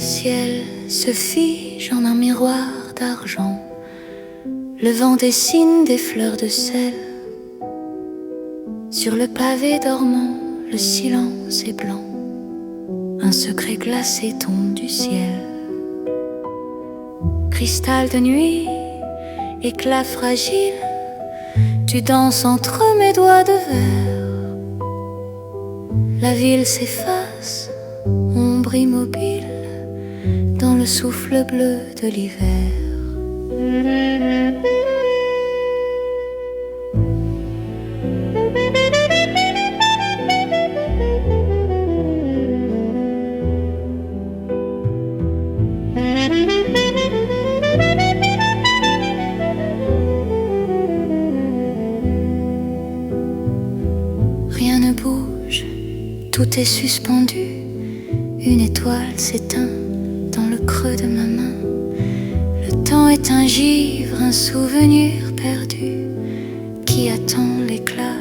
ciel se fige en un miroir d'argent. Le vent dessine des fleurs de sel. Sur le pavé dormant, le silence est blanc. Un secret glacé tombe du ciel. Cristal de nuit, éclat fragile, tu danses entre mes doigts de verre. La ville s'efface, ombre immobile, dans le souffle bleu de l'hiver. Rien ne bouge, tout est suspendu. Une étoile s'éteint dans le creux de ma main. Le temps est un givre, un souvenir perdu qui attend l'éclat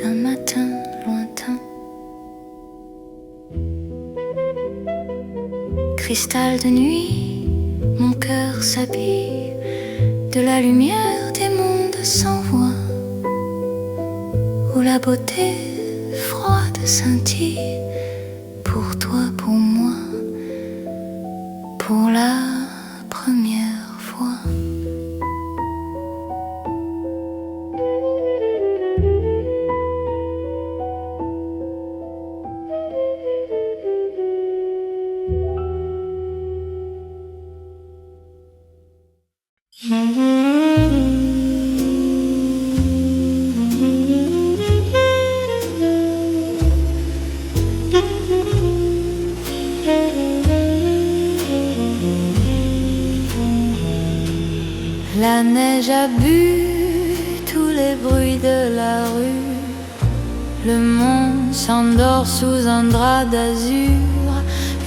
d'un matin lointain. Cristal de nuit, mon cœur s'habille de la lumière des mondes sans voix, où la beauté froide scintille pour toi, pour moi, pour la première fois. La neige a bu tous les bruits de la rue. Le monde s'endort sous un drap d'azur.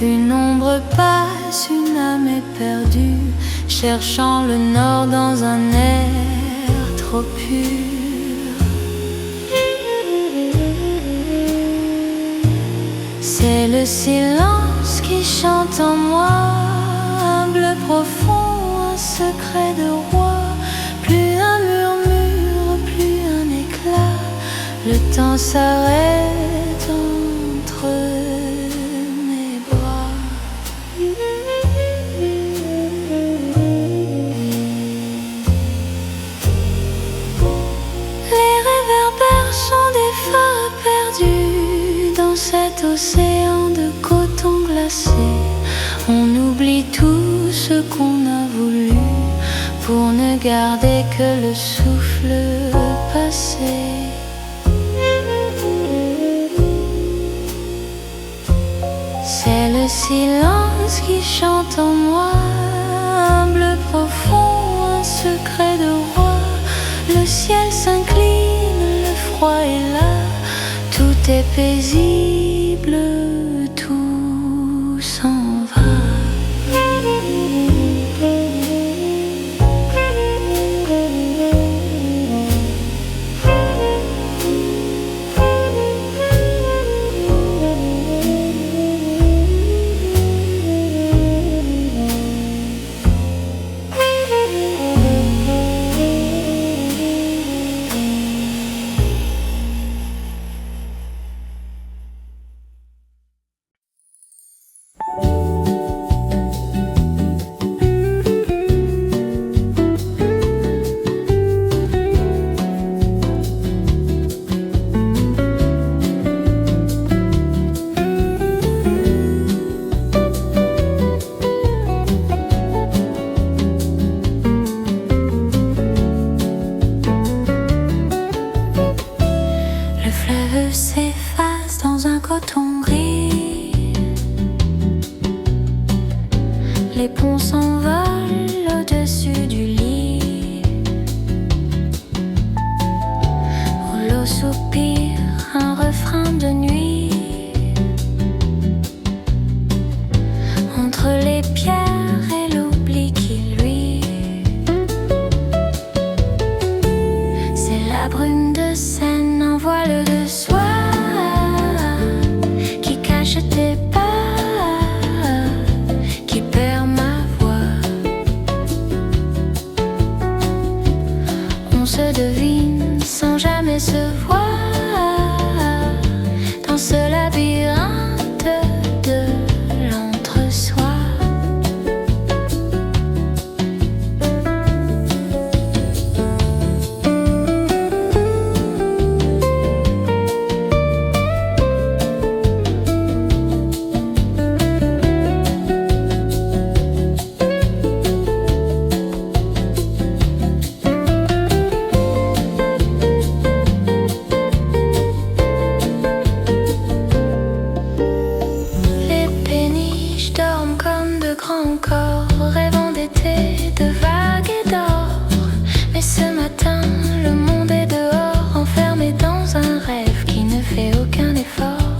Une ombre passe, une âme est perdue, cherchant le nord dans un air trop pur. C'est le silence qui chante en moi, humble, profond, un secret de roi. Plus un murmure, plus un éclat. Le temps s'arrête entre mes bras. Les réverbères sont des phares perdus dans cet océan de coton glacé. On oublie tout ce qu'on a voulu pour ne garder que le souffle passé. C'est le silence qui chante en moi, humble, profond, un secret de roi. Le ciel s'incline, le froid est là, tout est paisible, tout s'en va. S'efface dans un coton gris. Les ponts s'envolent au-dessus du lit, où l'eau soupire un refrain de nuit. Entre les pierres et l'oubli qui luit, c'est la brume de Seine, un voile de soie qui cache tes pas, qui On se devine sans jamais se voir dans ce labyrinthe de l'entre-soi. Rêvant d'été, de vagues et d'or. Mais ce matin, le monde est dehors, enfermé dans un rêve qui ne fait aucun effort.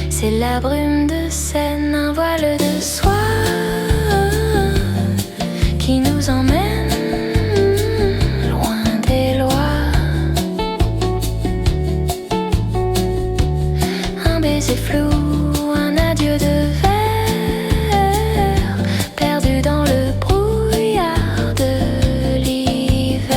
C'est la brume de Seine, un voile de soie qui nous emmène loin des lois. Un baiser flou, un adieu de verre, dans le brouillard de l'hiver.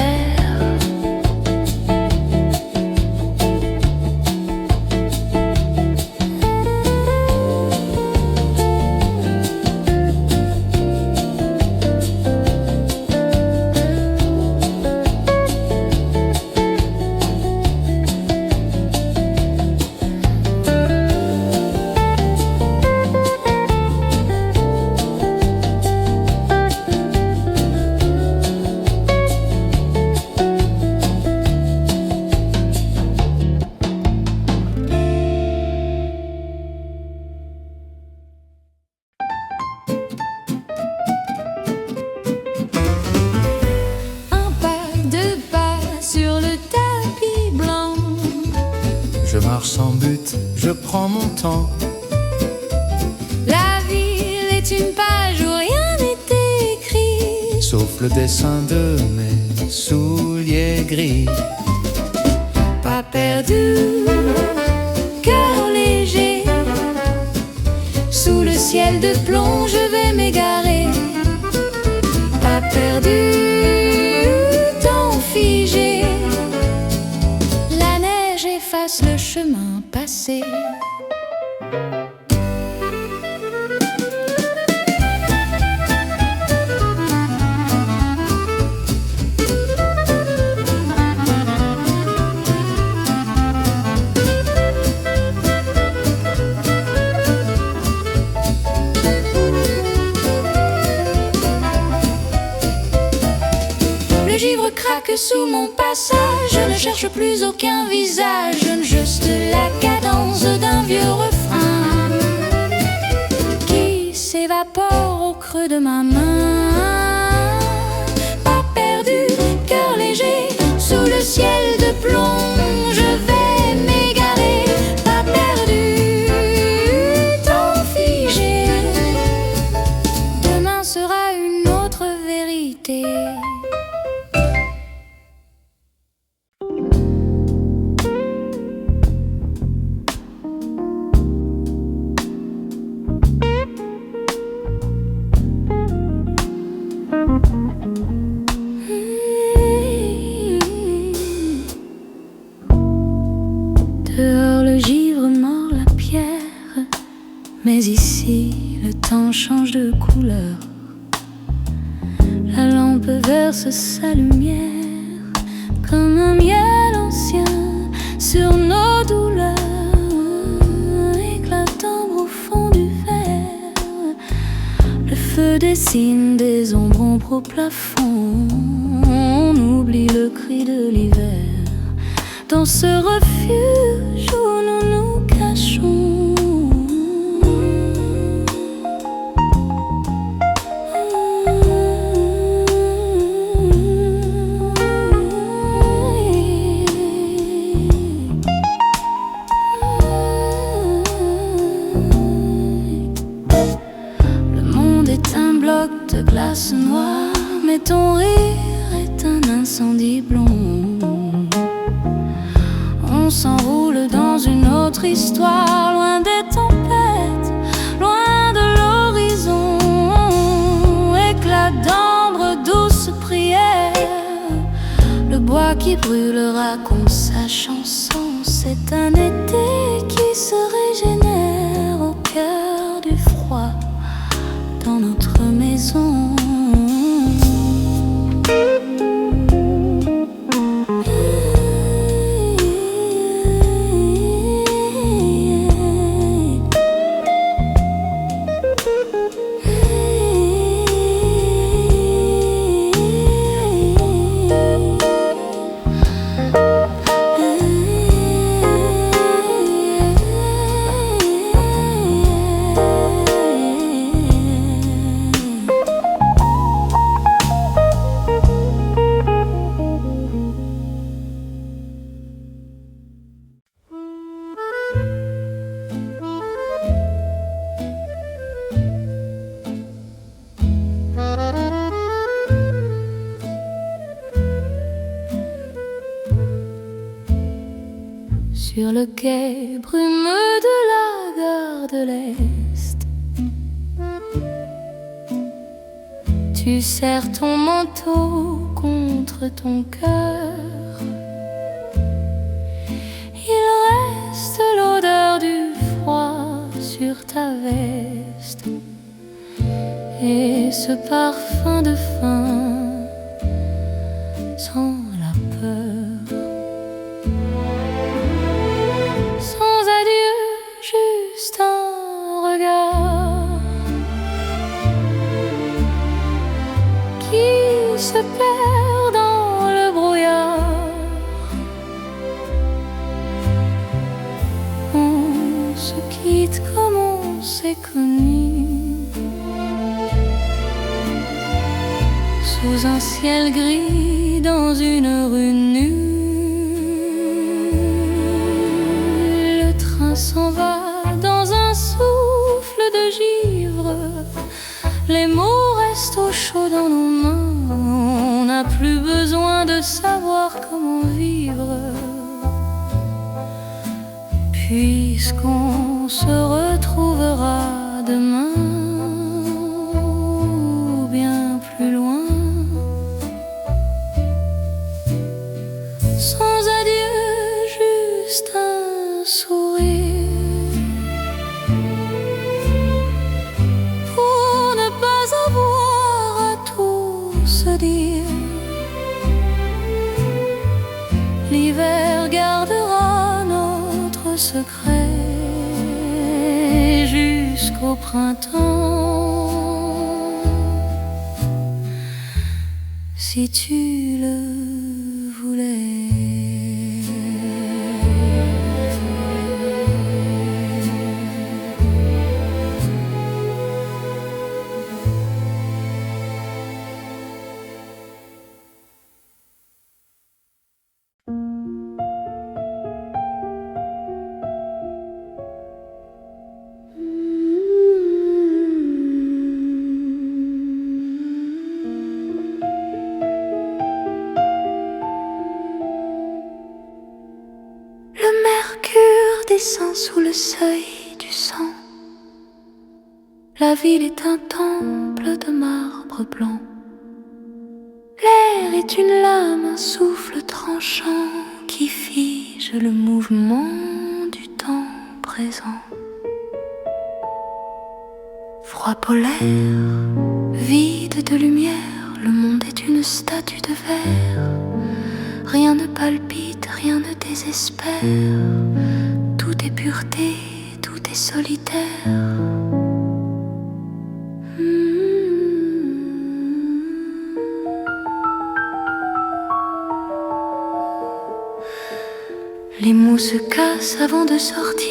Je marche sans but, je prends mon temps. La ville est une page où rien n'est écrit, Sauf le dessin de mes souliers gris. pas perdu, cœur léger. Sous le ciel de plomb, je vais m'égarer. Pas perdu, temps figé. La neige efface le chemin passé. Le givre craque sous mon passage. Je ne cherche plus aucun visage. Je ne juste la cadence d'un vieux refrain qui s'évapore au creux de ma main. Pas perdu, cœur léger. Sous le ciel de plomb, je vais m'égarer. Pas perdu, temps figé. Demain sera une autre vérité. Dehors le givre mord la pierre, mais ici le temps change de couleur. La lampe verse sa lumière comme un miel ancien sur nos douleurs, éclatant au fond du verre. Le feu dessine des ombres au plafond. On oublie le cri de l'hiver dans ce refuge où nous nous cachons. Le monde est un bloc de glace noire, mais ton rire est un incendie blond. On s'enroule dans une autre histoire, loin des tempêtes, loin de l'horizon. Éclat d'ambre, douce prière, le froid qui brûlera contre sa chanson. C'est un été qui se régénère au cœur du froid dans notre maison. Sur le quai brumeux de la gare de l'Est, tu serres ton manteau contre ton cœur. Il reste l'odeur du froid sur ta veste et ce parfum de fin sans la peur. Sans adieu, juste un regard qui se perd dans le brouillard. On se quitte comme on s'est connu, sous un ciel gris dans une rue nue. S'en va dans un souffle de givre. Les mots restent au chaud dans nos mains. On n'a plus besoin de savoir comment vivre, puisqu'on se retrouvera demain ou bien plus loin. Sans adieu, juste un sourire dire. L'hiver gardera notre secret jusqu'au printemps, si tu le voulais. Descend sous le seuil du sang. La ville est un temple de marbre blanc. L'air est une lame, un souffle tranchant qui fige le mouvement du temps présent. Froid polaire, vide de lumière, le monde est une statue de verre. Rien ne palpite, rien ne désespère. Tout est pureté, tout est solitaire. Les mots se cassent avant de sortir.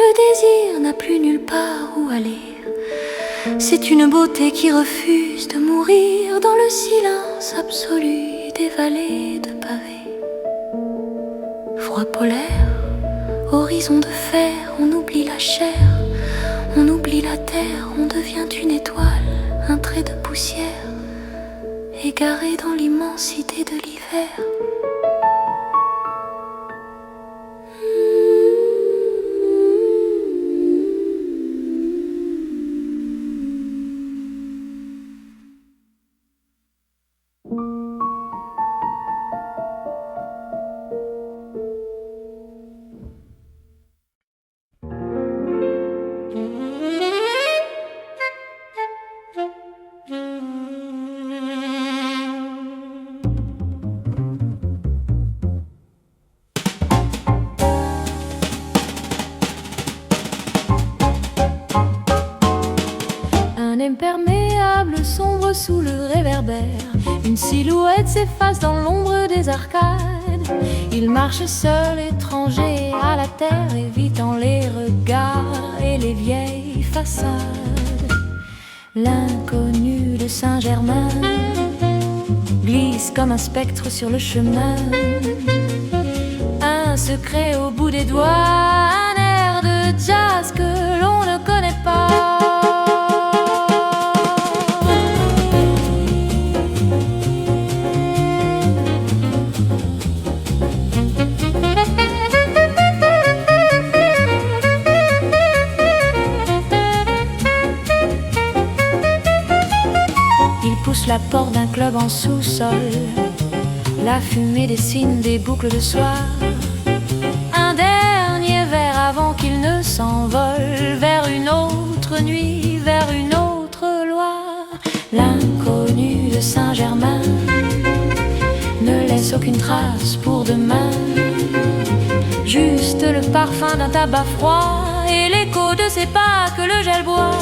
Le désir n'a plus nulle part où aller. C'est une beauté qui refuse de mourir dans le silence absolu des vallées de pavés. Froid polaire, horizon de fer, on oublie la chair, on oublie la terre, on devient une étoile, un trait de poussière, égaré dans l'immensité de l'hiver. imperméable sombre sous le réverbère. Une silhouette s'efface dans l'ombre des arcades. Il marche seul, étranger à la terre, évitant les regards et les vieilles façades. L'inconnu de Saint-Germain glisse comme un spectre sur le chemin. Un secret au bout des doigts, un air de jazz que l'on ne connaît pas. Il pousse la porte d'un club en sous-sol. La fumée dessine des boucles de soie. Un dernier verre avant qu'il ne s'envole vers une autre nuit, vers une autre loi. L'inconnu de Saint-Germain ne laisse aucune trace pour demain. Juste le parfum d'un tabac froid et l'écho de ses pas que le gel boit.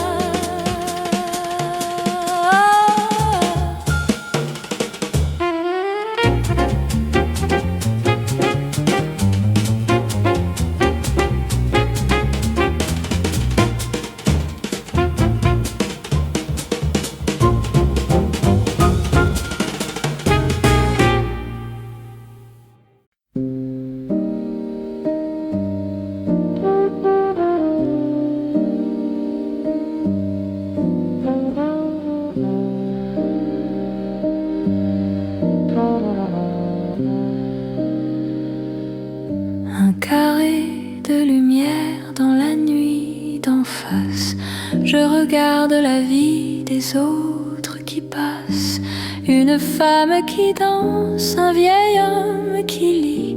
Un carré de lumière dans la nuit d'en face. Je regarde la vie des autres qui passent. Une femme qui danse, un vieil homme qui lit.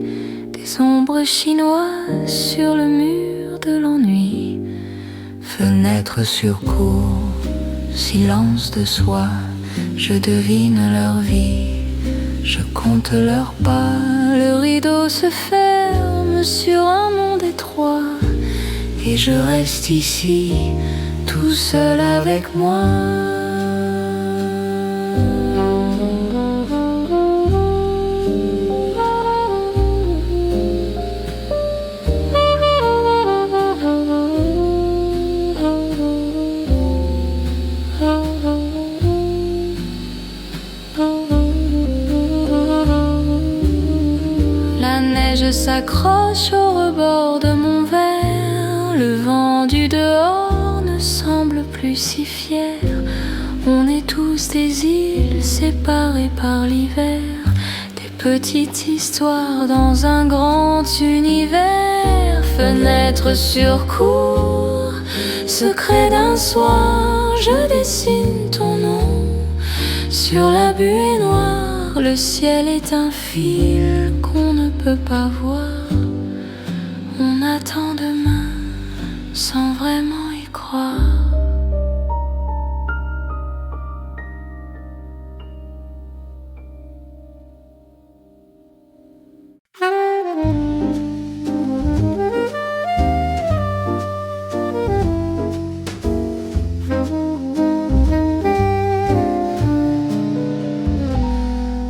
Des ombres chinoises sur le mur de l'ennui. Fenêtre sur cour, silence de soi. Je devine leur vie, je compte leurs pas. Le rideau se ferme sur un monde étroit. Et je reste ici, tout seul avec moi. La neige s'accroche au rebord de mon verre. Le vent du dehors ne semble plus si fier. On est tous des îles séparées par l'hiver. Des petites histoires dans un grand univers. Fenêtre sur cour, secret d'un soir. Je dessine ton nom sur la buée noire. Le ciel est un fil qu'on ne peut pas voir. On attend demain sans vraiment y croire.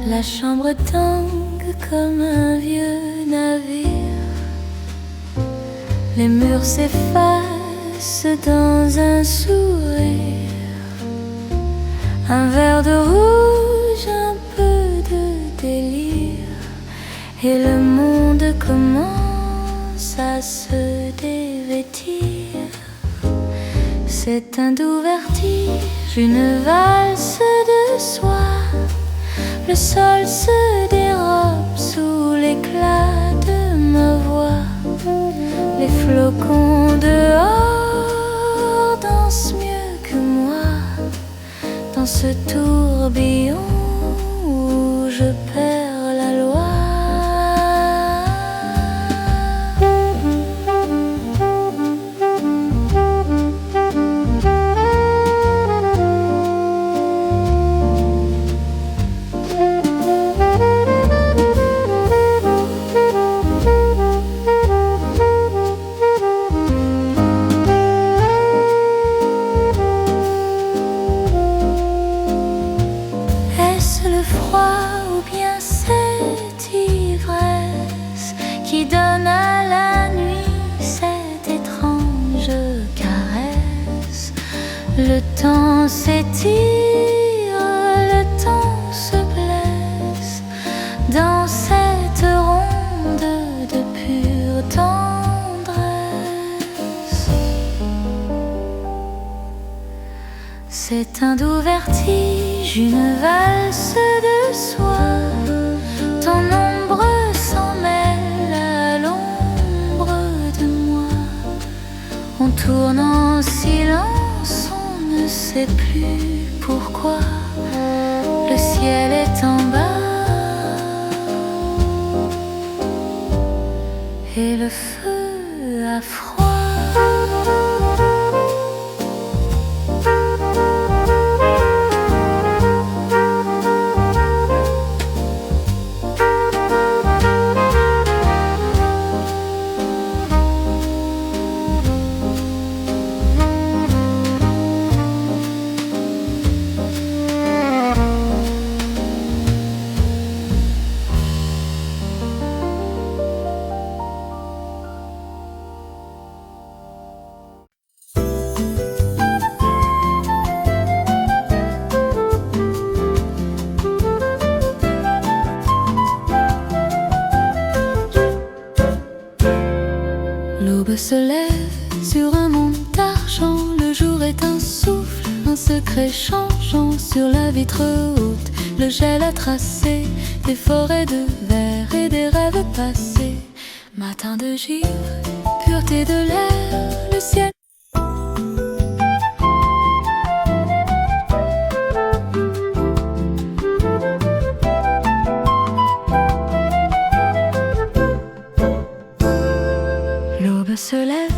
La chambre tangue comme un vieux navire. Les murs s'effacent dans un sourire. Un verre de rouge, un peu de délire. Et le monde commence à se dévêtir. C'est un doux vertige, une valse de soie. Le sol se dérobe sous l'éclat de ma voix. Les flocons dehors dansent mieux que moi. Dans ce tourbillon où je perds la loi. temps s'étire, le temps se blesse dans cette ronde de pure tendresse. C'est un doux vertige, une valse de soie. Ton ombre s'en mêle à l'ombre de moi. On tourne en silence, on ne sait plus pourquoi. Le ciel est en bas et le feu a froid. L'aube se lève sur un monde d'argent. Le jour est un souffle, un secret changeant. Sur la vitre haute, le gel a tracé des forêts de verre et des rêves passés. Matin de givre, pureté de l'air, le ciel. L'aube se lève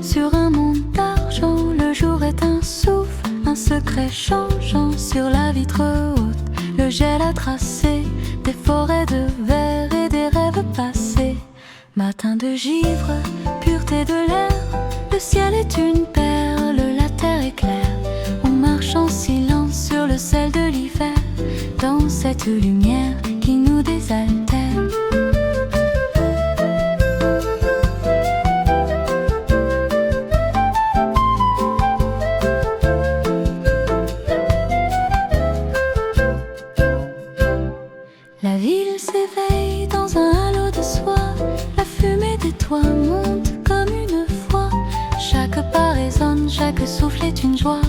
sur un monde d'argent. Le jour est un souffle, un secret changeant. Sur la vitre haute, le gel a tracé des forêts de verre et des rêves passés. Matin de givre, pureté de l'air, le ciel est une perle, la terre est claire. On marche en silence sur le sel de l'hiver, dans cette lumière qui nous désaltère. La ville s'éveille dans un halo de soie. La fumée des toits monte comme une foi. Chaque pas résonne, chaque souffle est une joie.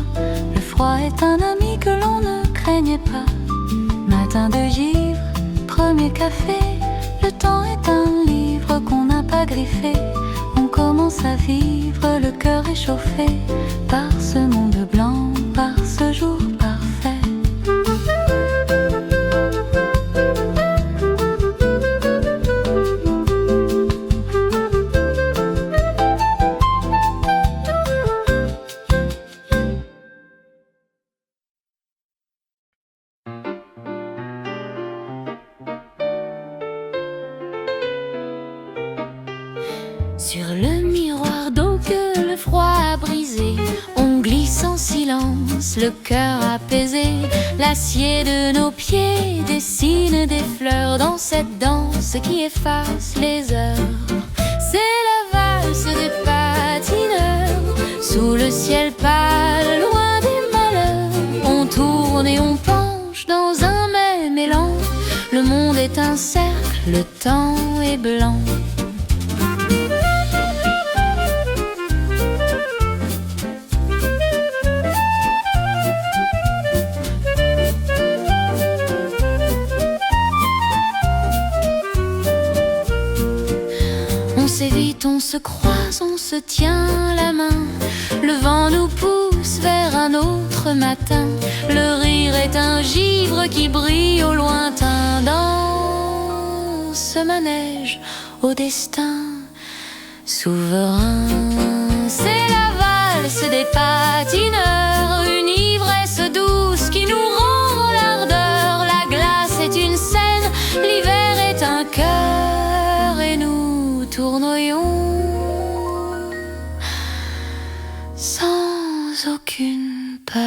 Le froid est un ami que l'on ne craignait pas. Matin de givre, premier café. Le temps est un livre qu'on n'a pas griffé. On commence à vivre, le cœur réchauffé par ce monde blanc, par ce jour parfait. Sur le miroir d'eau que le froid a brisé, on glisse en silence, le cœur apaisé. L'acier de nos pieds dessine des fleurs dans cette danse qui efface les heures. C'est la valse des patineurs, sous le ciel pâle, loin des malheurs. On tourne et on penche dans un même élan. Le monde est un cercle, le temps est blanc. On s'évite, on se croise, on se tient la main. Le vent nous pousse vers un autre matin. Le rire est un givre qui brille au lointain. Dans ce manège au destin souverain, c'est la valse des patineurs. Une ivresse douce qui nous rend l'ardeur. La glace est une scène, l'hiver est un cœur. Et nous tournoyons sans aucune peur.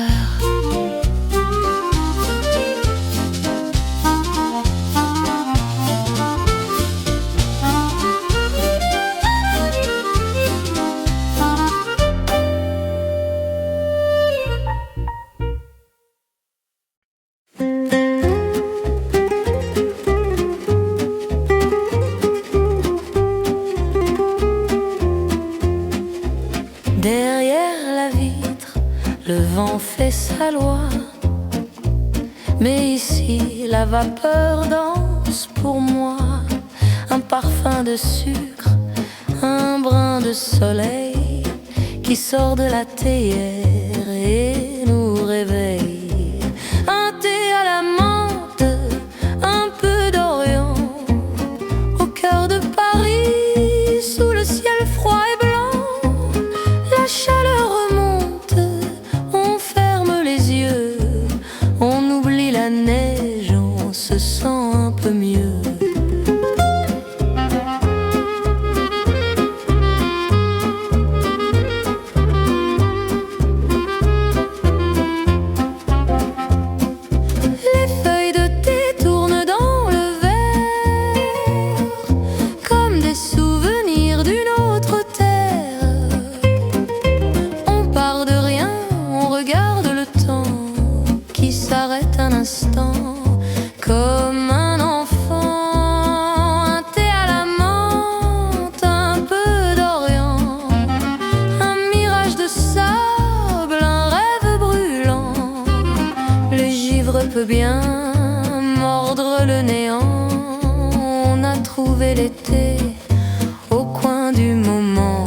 fait sa loi. Mais ici la vapeur danse pour moi, un parfum de sucre, un brin de soleil qui sort de la théière et nous réveille. Un thé à la menthe, un peu d'Orient, au cœur de Paris, sous le ciel froid et blanc. La chaleur remonte, on ferme les yeux, on oublie la neige, on se sent un peu mieux. Comme un enfant, un thé à la menthe, un peu d'Orient, un mirage de sable, un rêve brûlant. Le givre peut bien mordre le néant. On a trouvé l'été au coin du moment.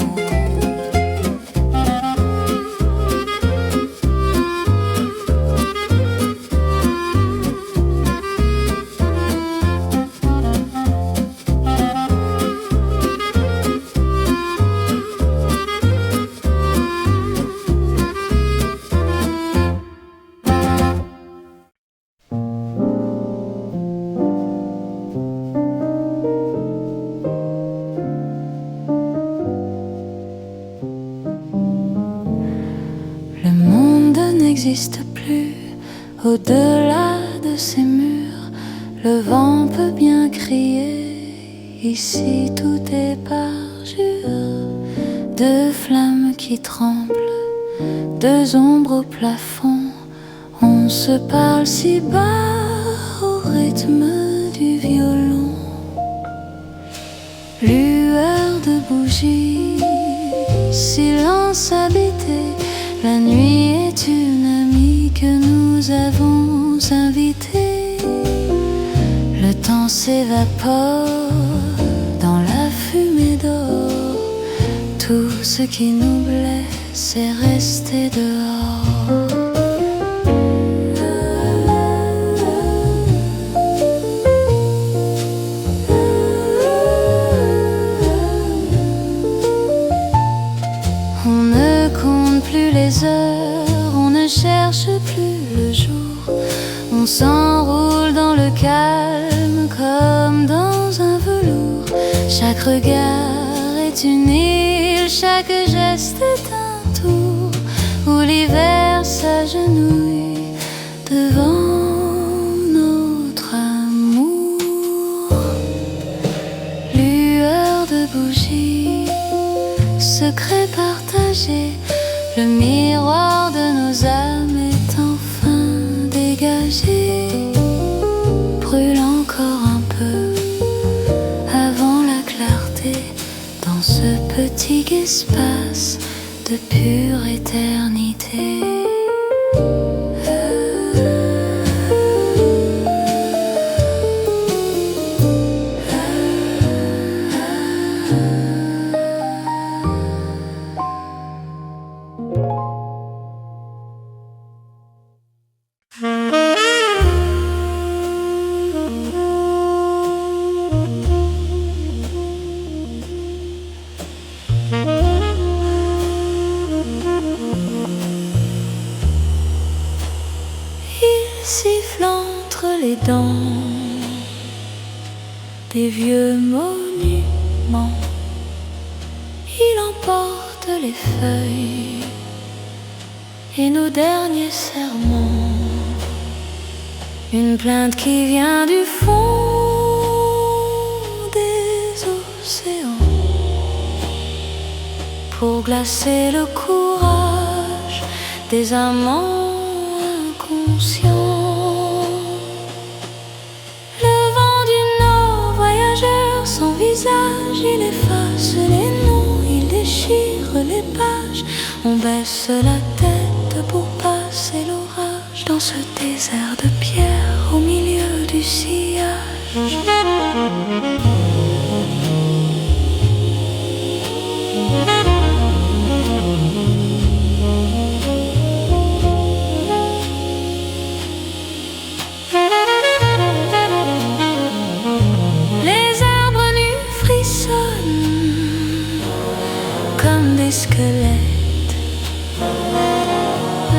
N'existe plus au-delà de ces murs. Le vent peut bien crier, ici tout est parjure. Deux flammes qui tremblent, deux ombres au plafond. On se parle si bas au rythme du violon. Lueur de bougies, silence habité. La nuit est une amie que nous avons invitée. Le temps s'évapore dans la fumée d'or. Tout ce qui nous blesse est resté dehors. On ne compte plus les heures, on ne cherche plus le jour. On s'enroule dans le calme comme dans un velours. Chaque regard est une île, chaque geste est un tour, où l'hiver s'agenouille devant notre amour. Lueur de bougie, secret partagé, le miroir de nos âmes est enfin dégagé. Brûle encore un peu avant la clarté, dans ce petit espace de pure éternité. Siffle entre les dents des vieux monuments. Il emporte les feuilles et nos derniers serments. Une plainte qui vient du fond des océans pour glacer le courage des amants inconscients. Son visage, il efface les noms, il déchire les pages. On baisse la tête pour pas et l'orage dans ce désert de pierre au milieu du sillage. Les arbres nus frissonnent comme des squelettes.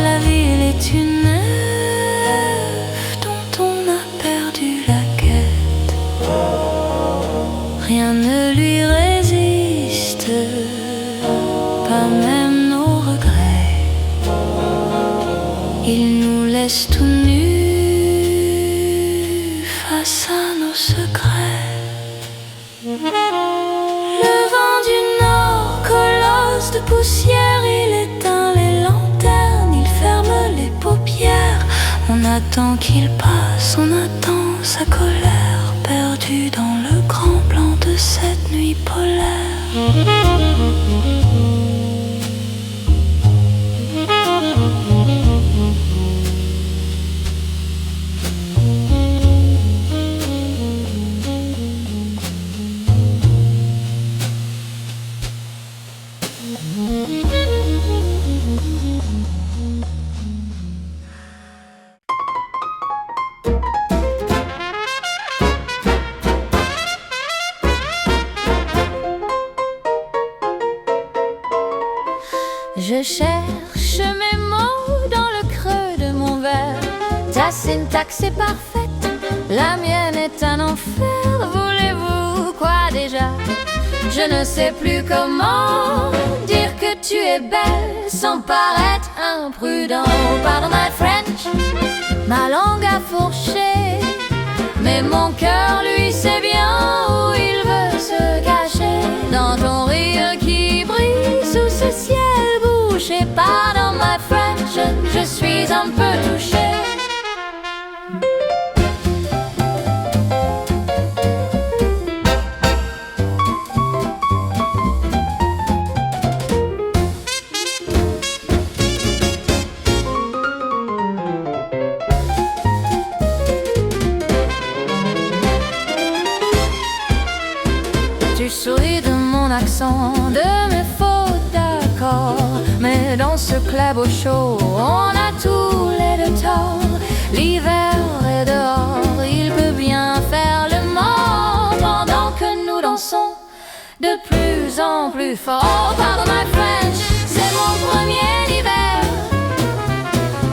La ville est une œuvre dont on a perdu la quête. Rien ne lui résiste, pas même nos regrets. Il nous laisse tout nus face à nos secrets. Le vent du nord, colosse de poussière, il éteint les lanternes, il ferme les paupières. On attend qu'il passe, on attend sa colère, perdue dans le grand blanc de cette nuit polaire. Je cherche mes mots dans le creux de mon verre. Ta syntaxe est parfaite, la mienne est un enfer. Voulez-vous quoi déjà? Je ne sais plus comment dire que tu es belle sans paraître imprudent. Pardon my French, ma langue a fourché, mais mon cœur lui sait bien où il veut se cacher. Dans ton rire qui brille sous ce ciel bouché. Pardon my French, je suis un peu touchée. Tu souris de mon accent, de mes fautes d'accord. Mais dans ce club au chaud, on a tous les deux tort. L'hiver est dehors, il peut bien faire le mort pendant que nous dansons de plus en plus fort. Oh, pardon my French, c'est mon premier hiver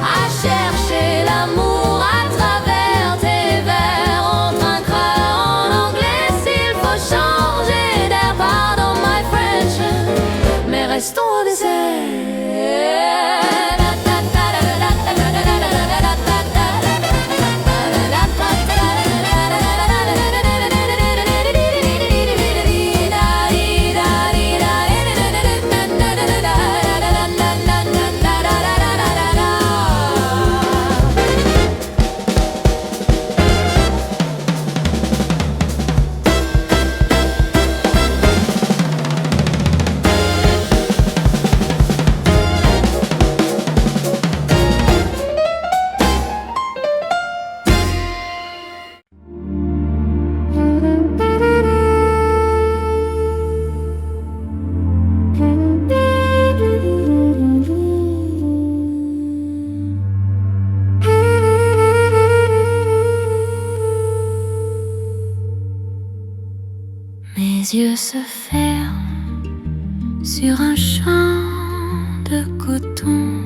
à chercher l'amour à travers tes vers. On trinquera en anglais s'il faut changer d'air. Pardon my French, mais restons au désert. Mes yeux se ferment sur un champ de coton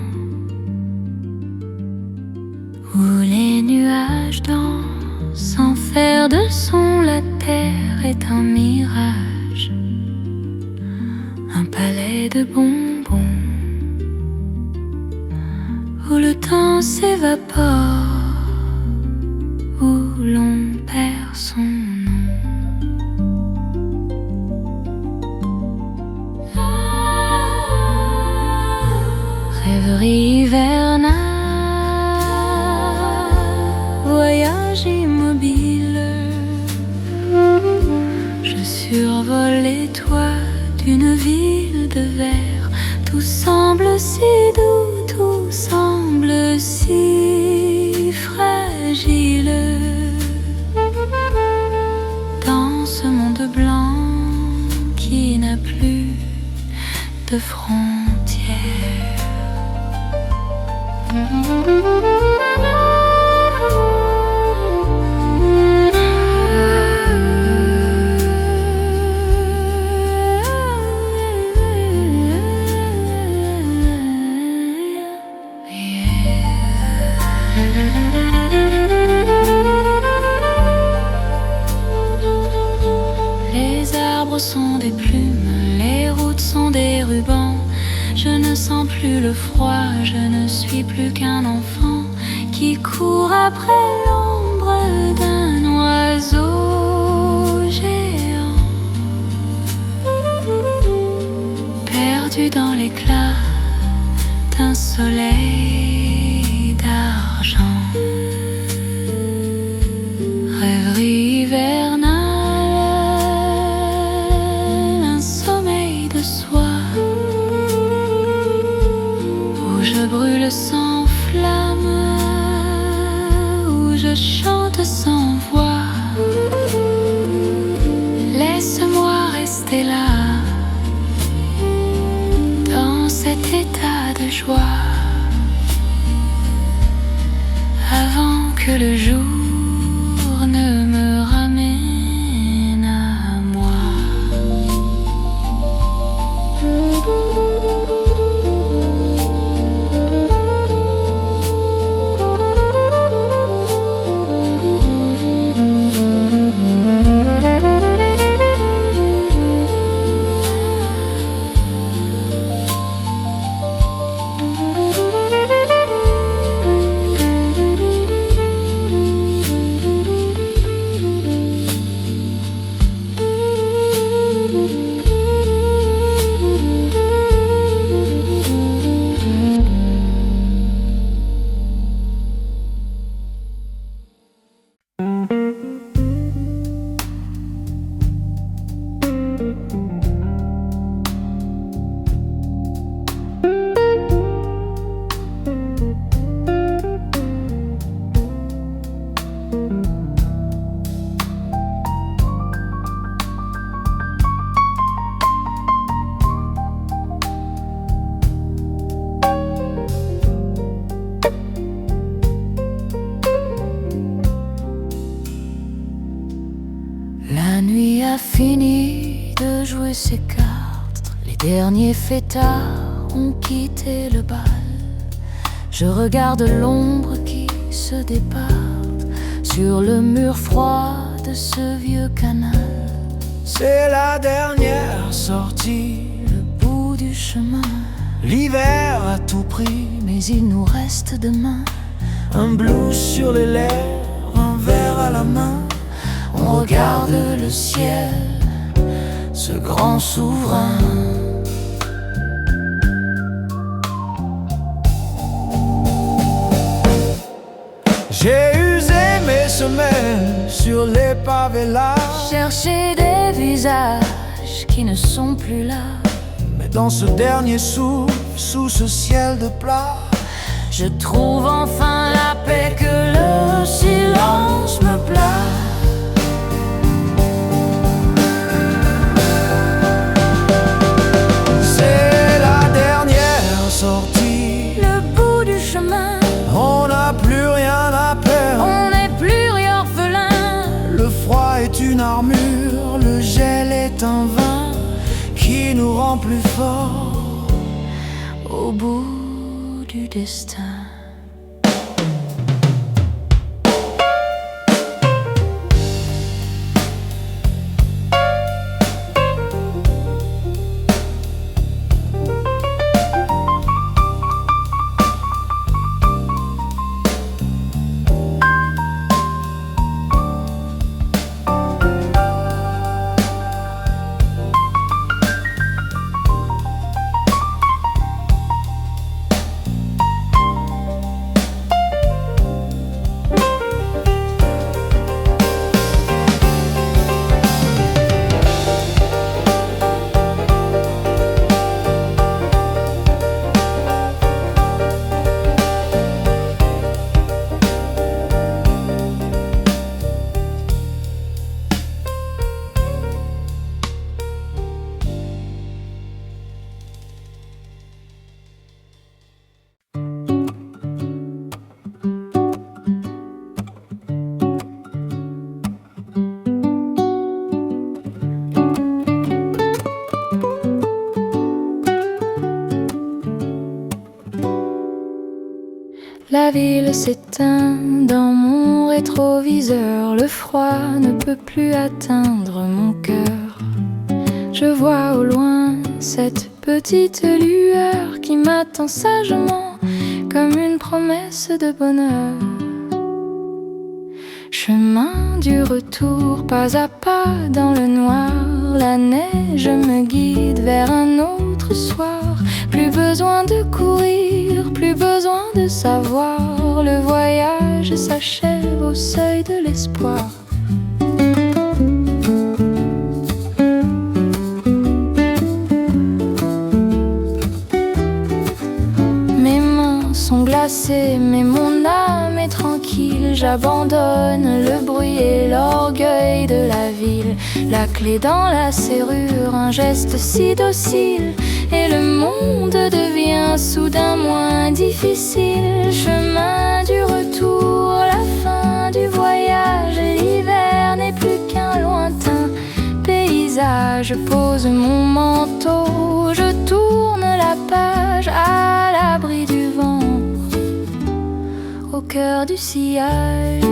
où les nuages dansent sans faire de son. La terre est un mirage, un palais de bonbons où le temps s'évapore, où l'on perd son nom. Rêverie hivernale, voyage immobile. Je survole les toits d'une ville de verre. Tout semble si doux, tout semble semble si fragile dans ce monde blanc qui n'a plus de frontières. Les arbres sont des plumes, les routes sont des rubans. Je ne sens plus le froid, je ne suis plus qu'un enfant qui court après l'ombre d'un oiseau géant, perdu dans l'éclat d'un soleil d'argent. Rêverie hivernale, un sommeil de soie où je brûle sans flamme, où je chante sans voix. Laisse-moi rester là, dans cet état de joie, avant que le jour ne me ramène à moi. La nuit a fini de jouer ses cartes, les derniers fêtards ont quitté le bal. Je regarde l'ombre qui se départe sur le mur froid de ce vieux canal. C'est la dernière sortie, Le bout du chemin, l'hiver à tout prix. mais il nous reste demain. Un blues sur les lèvres, un verre à la main. On regarde le ciel, ce grand souverain. J'ai usé mes semelles sur les pavés là, Chercher des visages qui ne sont plus là. mais dans ce dernier souffle, sous ce ciel de plat, Je trouve enfin la paix que le silence me place. c'est la dernière sortie. Le bout du chemin, On n'a plus rien à perdre. on n'est plus orphelin. Le froid est une armure, le gel est un vin qui nous rend plus forts. Au bout du destin. La ville s'éteint dans mon rétroviseur. Le froid ne peut plus atteindre mon cœur. Je vois au loin cette petite lueur qui m'attend sagement comme une promesse de bonheur. Chemin du retour, pas à pas dans le noir. La neige me guide vers un autre soir. Plus besoin de courir, plus besoin de savoir. Le voyage s'achève au seuil de l'espoir. Mes mains sont glacées, mais mon âme est tranquille. J'abandonne le bruit et l'orgueil de la ville. La clé dans la serrure, un geste si docile, et le monde devient soudain moins difficile. Chemin du retour, la fin du voyage. L'hiver n'est plus qu'un lointain paysage. Je pose mon manteau, je tourne la page à l'abri du vent, au cœur du sillage.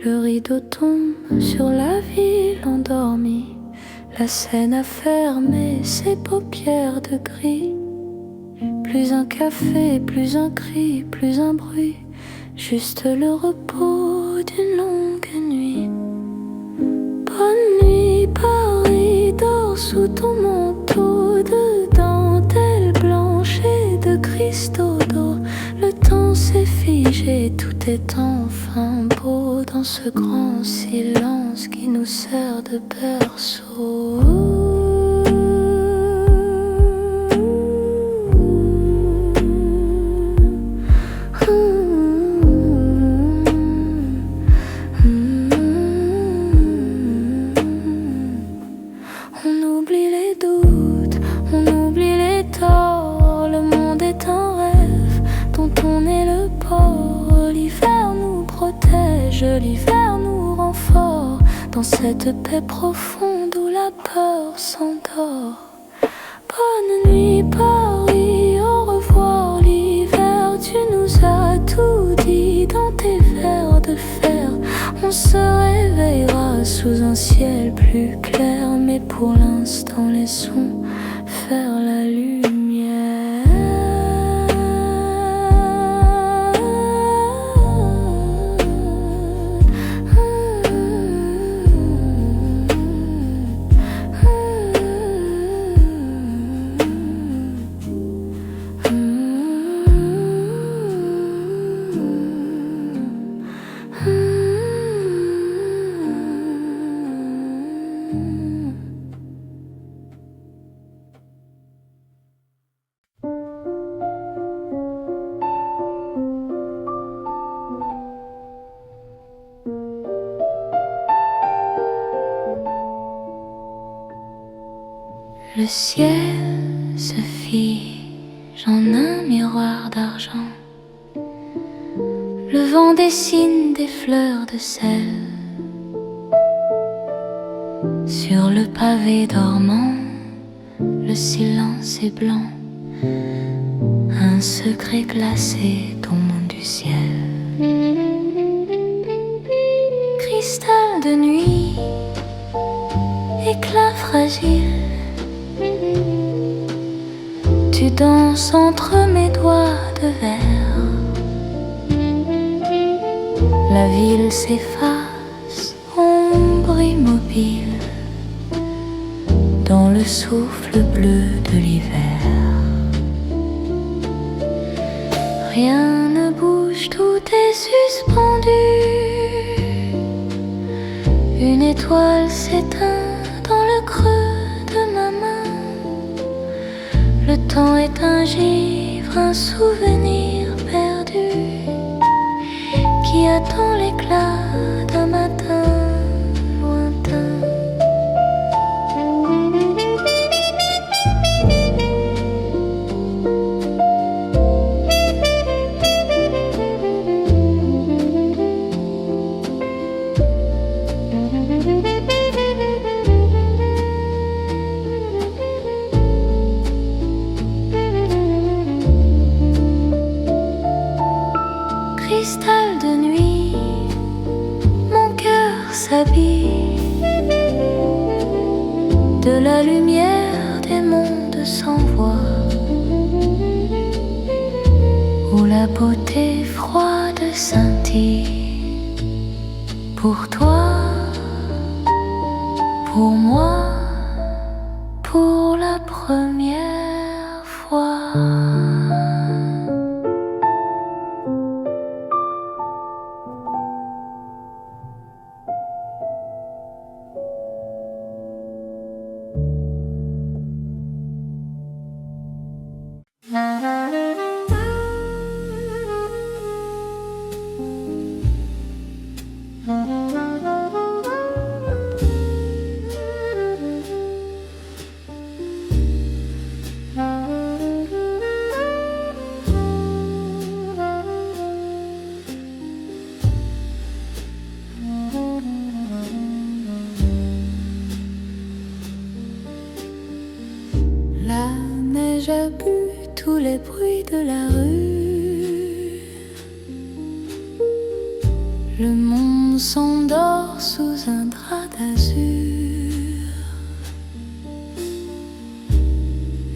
Le rideau tombe sur la ville endormie. La scène a fermé ses paupières de gris. Plus un café, plus un cri, plus un bruit. Juste le repos d'une longue nuit. Bonne nuit Paris, dors sous ton manteau de dentelle blanche et de cristaux d'eau. Le temps s'est figé, tout est enfin beau dans ce grand silence qui nous sert de berceau. On oublie les doutes, on oublie les torts. Le monde est un rêve dont on est le port. L'hiver nous protège, l'hiver nous rend fort dans cette paix profonde où la peur s'endort. Bonne nuit Paris, au revoir l'hiver. Tu nous as tout dit dans tes vers de fer. On se réveillera sous un ciel plus clair, mais pour l'instant laissons faire la lumière. Le ciel se fige en un miroir d'argent. Le vent dessine des fleurs de sel sur le pavé dormant. Le silence est blanc, un secret glacé tombe du ciel. Cristal de nuit, éclat fragile, tu danses entre mes doigts de verre. La ville s'efface, ombre immobile, dans le souffle bleu de l'hiver. Rien ne bouge, tout est suspendu. Une étoile s'éteint dans le creux de ma main. Le temps est un givre, un souvenir perdu qui attend l'éclat d'un matin lointain. Cristal de nuit, mon cœur s'habille de la lumière des mondes sans voix, où la beauté froide scintille. Pour toi, pour moi, pour la première fois. La neige a bu tous les bruits de la rue. Le monde s'endort sous un drap d'azur.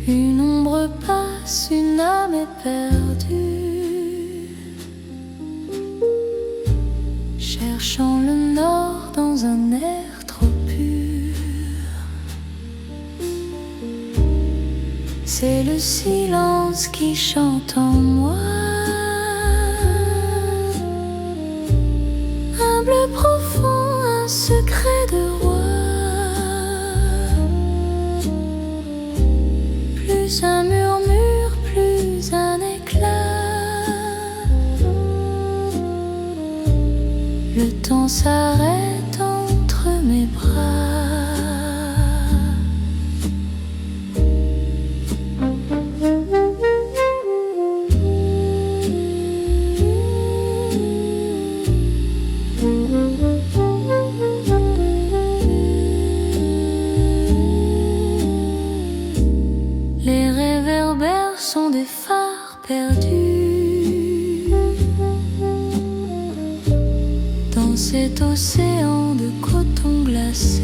Une ombre passe, une âme est perdue, cherchant le nord dans un air trop pur. C'est le silence qui chante en moi, humble profond, un secret de roi. Plus un murmure, plus un éclat. Le temps s'arrête entre mes bras. Les réverbères sont des phares perdus dans cet océan de coton glacé.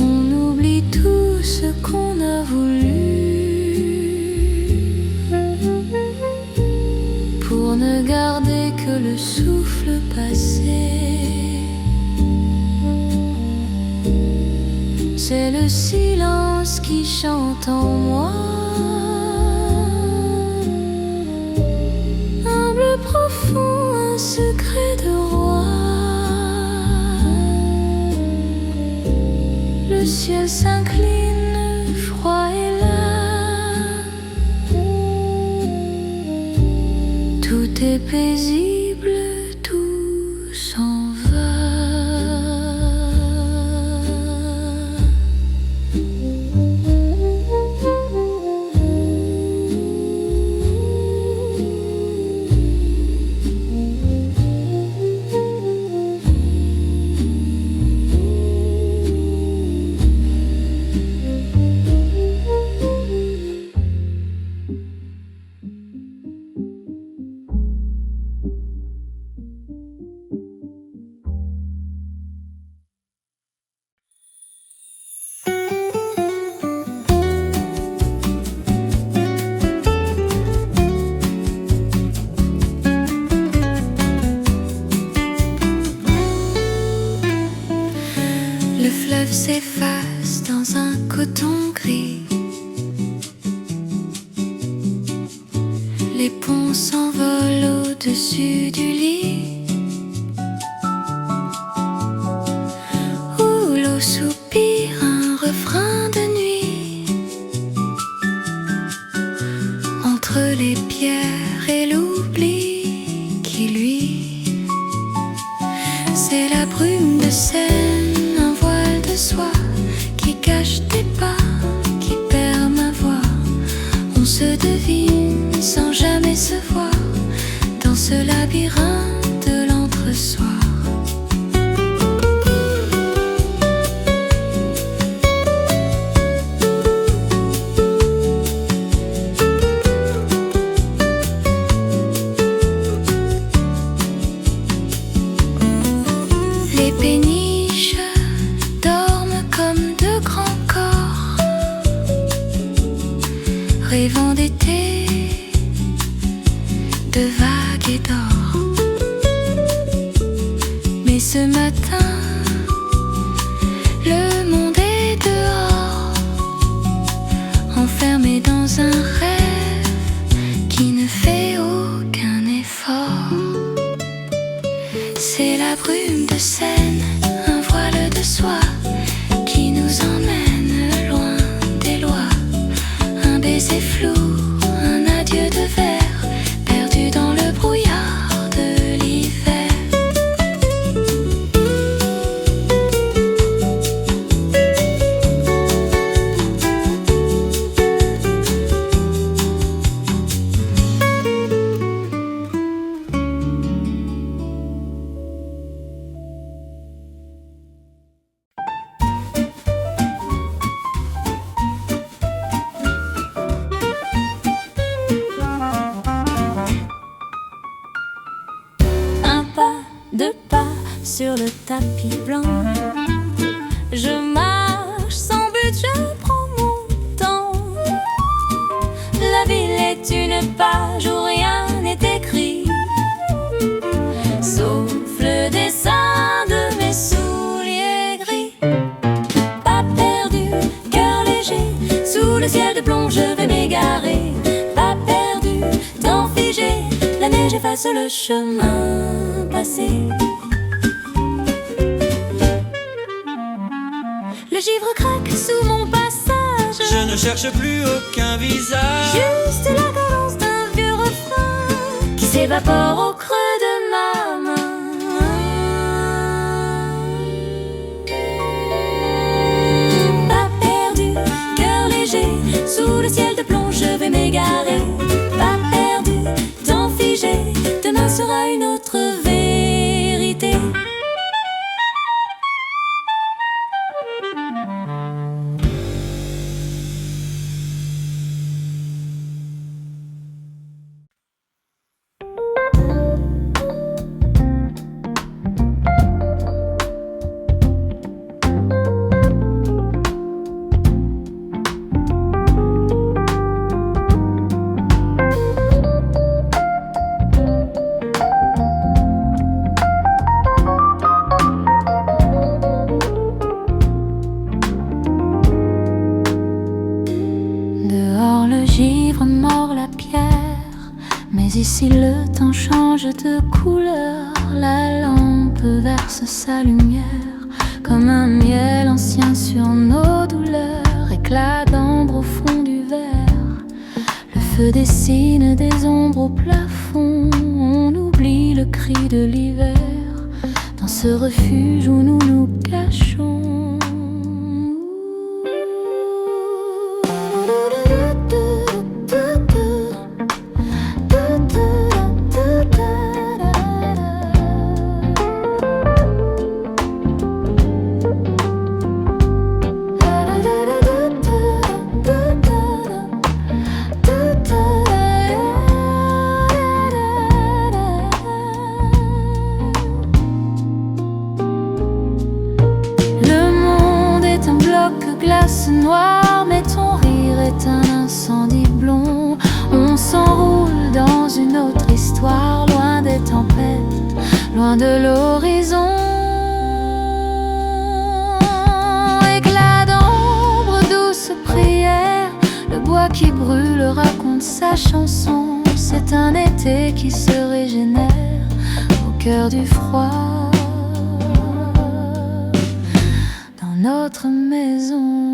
On oublie tout ce qu'on a voulu pour ne garder que le souffle passé. C'est le silence qui chante en moi, humble profond, un secret de roi. Le ciel s'incline, froid et là. Tout est paisible, tout s'en va. rêve s'efface dans un coton gris. Les ponts s'envolent au-dessus du lit, où l'eau soupire un refrain de nuit. Entre les pierres et l'oubli qui lui, c'est la brume de Seine, un voile de soie qui cache tes pas, qui perd ma voix. On se devine sans jamais se voir dans ce labyrinthe de l'entre-soi. Les péniches dorment comme de grands corps, rêvant d'été, de vagues et d'or. Mais ce matin, le monde est dehors, enfermé dans un rêve qui ne fait aucun effort. C'est la brume de Seine, un voile de soie qui nous emmène loin des lois. Un baiser flou, un adieu de verre, perdu dans le brouillard de l'hiver. Un pas, deux pas sur le tapis blanc. Je marche sans but, je prends mon temps. La ville est une page où rien n'est écrit, sauf le dessin de mes souliers gris. Pas perdu, cœur léger, sous le ciel de plomb je vais m'égarer. Pas perdu, temps figé, la neige efface le chemin passé. Le givre craque sous mon passage, Je ne cherche plus aucun visage. juste la cadence d'un vieux refrain qui s'évapore au creux de ma main. Pas perdu, cœur léger, sous le ciel de plomb je vais m'égarer. Pas perdu, temps figé, demain sera une autre vérité. Dehors le givre mord la pierre, mais ici le temps change de couleur. La lampe verse sa lumière comme un miel ancien sur nos douleurs. Éclat d'ambre au fond du verre, le feu dessine des ombres au plafond. On oublie le cri de l'hiver dans ce refuge où nous nous cachons. Le fumée qui se régénère au cœur du froid dans notre maison.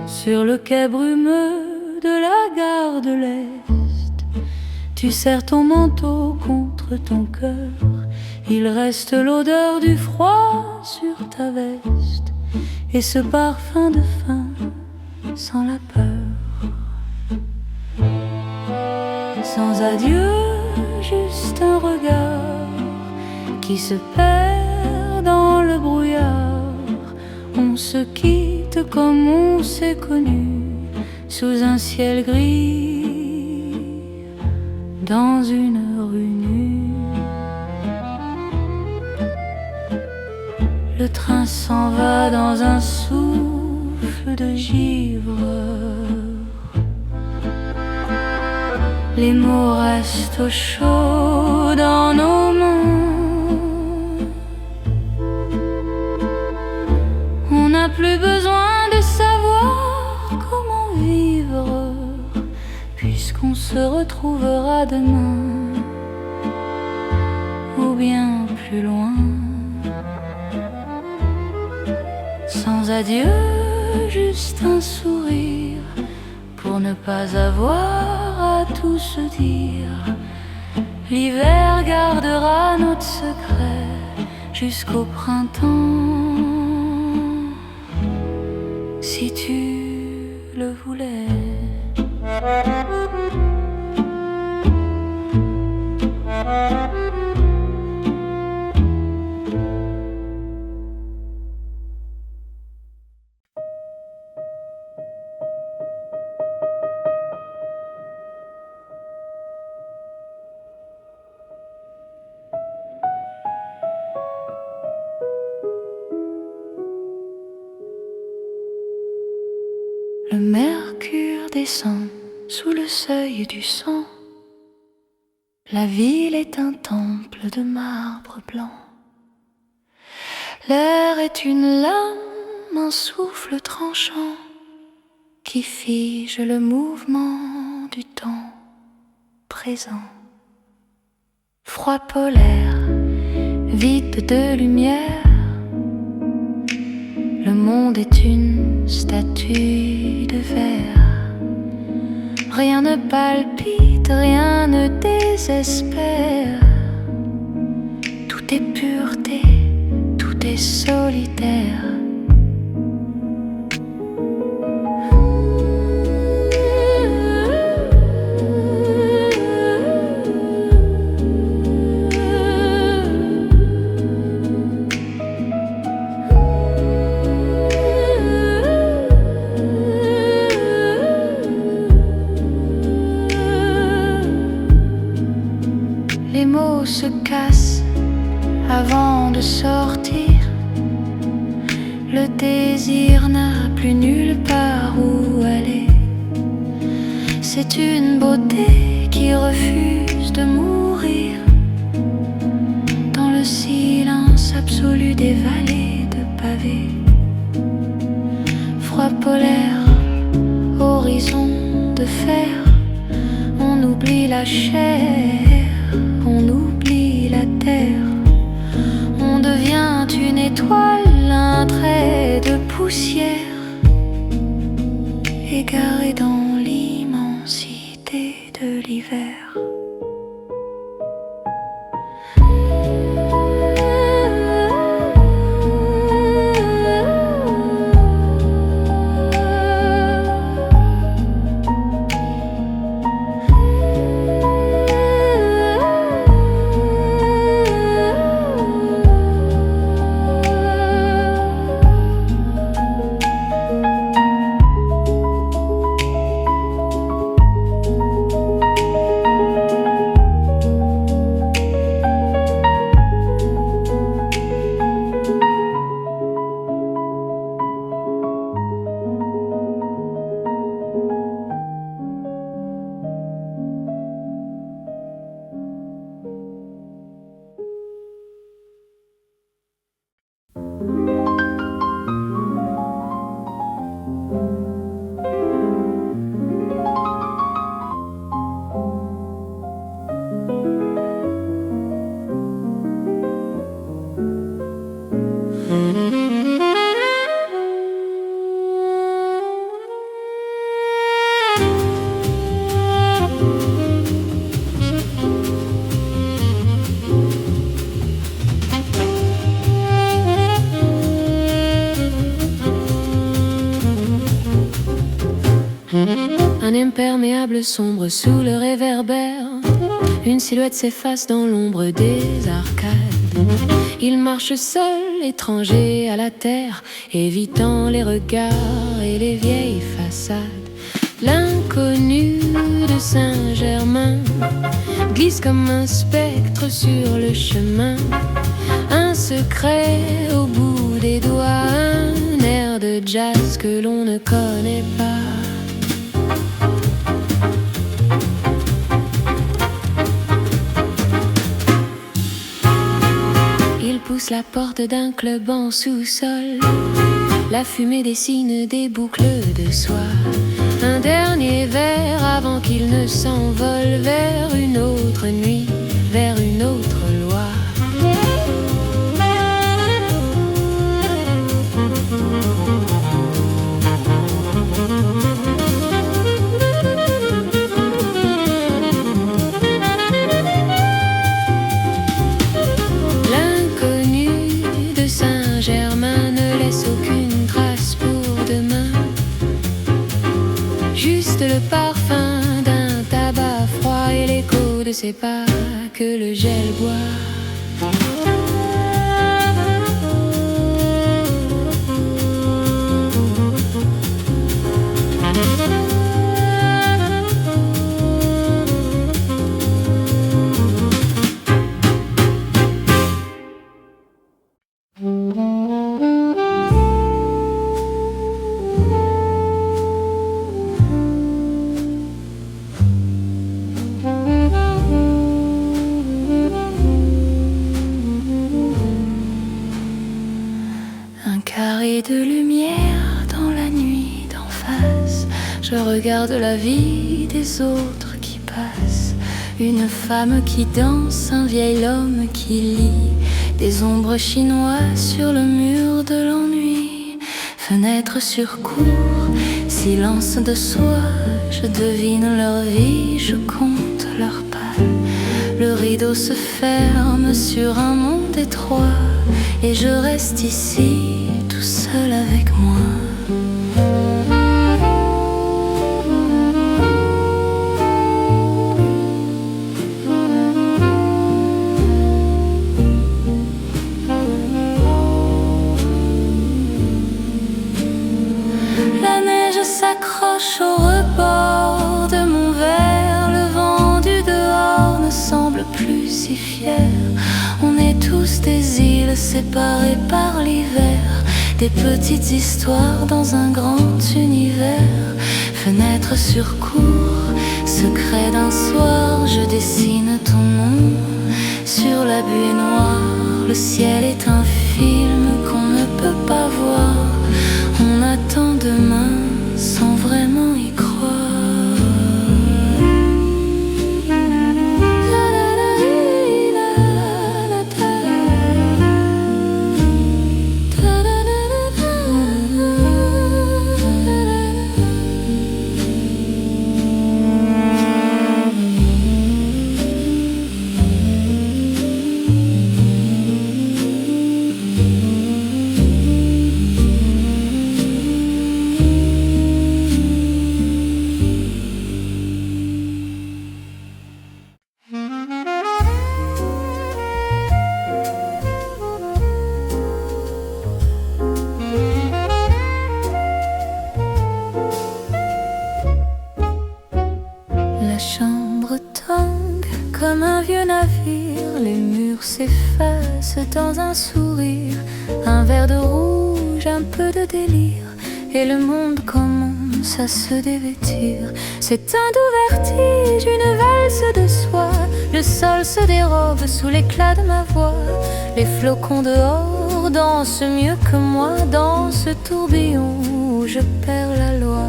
Sur le quai brumeux de la gare de l'Est, tu serres ton manteau contre ton cœur. Il reste l'odeur du froid sur ta veste et ce parfum de faim sans la peur. Sans adieu, juste un regard qui se perd dans le brouillard. On se quitte comme on s'est connu, sous un ciel gris, dans une rue nue. Le train s'en va dans un souffle de givre. Les mots restent au chaud dans nos mains. On n'a plus besoin de savoir comment vivre, puisqu'on se retrouvera demain, ou bien plus loin. Sans adieu, juste un sourire, pour ne pas avoir à tout se dire. L'hiver gardera notre secret jusqu'au printemps, si tu le voulais. Le mercure descend sous le seuil du sang. La ville est un temple de marbre blanc. L'air est une lame, un souffle tranchant qui fige le mouvement du temps présent. Froid polaire, vide de lumière, le monde est une statue de verre. Rien ne palpite, rien ne désespère. Tout est pureté, tout est solitaire. Les mots se cassent avant de sortir. Le désir n'a plus nulle part où aller. C'est une beauté qui refuse de mourir dans le silence absolu des vallées de pavés. Froid polaire, horizon de fer, on oublie la chair. L'imperméable sombre sous le réverbère. Une silhouette s'efface dans l'ombre des arcades. Il marche seul, étranger à la terre, évitant les regards et les vieilles façades. L'inconnu de Saint-Germain glisse comme un spectre sur le chemin. Un secret au bout des doigts, un air de jazz que l'on ne connaît pas. Il pousse la porte d'un club en sous-sol. La fumée dessine des boucles de soie. Un dernier verre avant qu'il ne s'envole vers une autre nuit, vers une autre loi. L'inconnu de Saint-Germain ne laisse aucune trace pour demain. Juste le parfum d'un tabac froid et l'écho de ses pas que le gel boit. De lumière dans la nuit d'en face, je regarde la vie des autres qui passent. Une femme qui danse, un vieil homme qui lit, des ombres chinoises sur le mur de l'ennui. Fenêtre sur cour, silence de soie, je devine leur vie, je compte leurs pas. Le rideau se ferme sur un monde étroit et je reste ici, seul avec moi. La neige s'accroche au rebord de mon verre. Le vent du dehors ne semble plus si fier. On est tous des îles séparées par l'hiver, des petites histoires dans un grand univers. Fenêtre sur cour, secret d'un soir, je dessine ton nom sur la buée noire. Le ciel est un film qu'on ne peut pas voir. On attend demain sans vraiment y croire. Comme un vieux navire, les murs s'effacent dans un sourire. Un verre de rouge, un peu de délire, et le monde commence à se dévêtir. C'est un doux vertige, une valse de soie. Le sol se dérobe sous l'éclat de ma voix. Les flocons dehors dansent mieux que moi dans ce tourbillon où je perds la loi.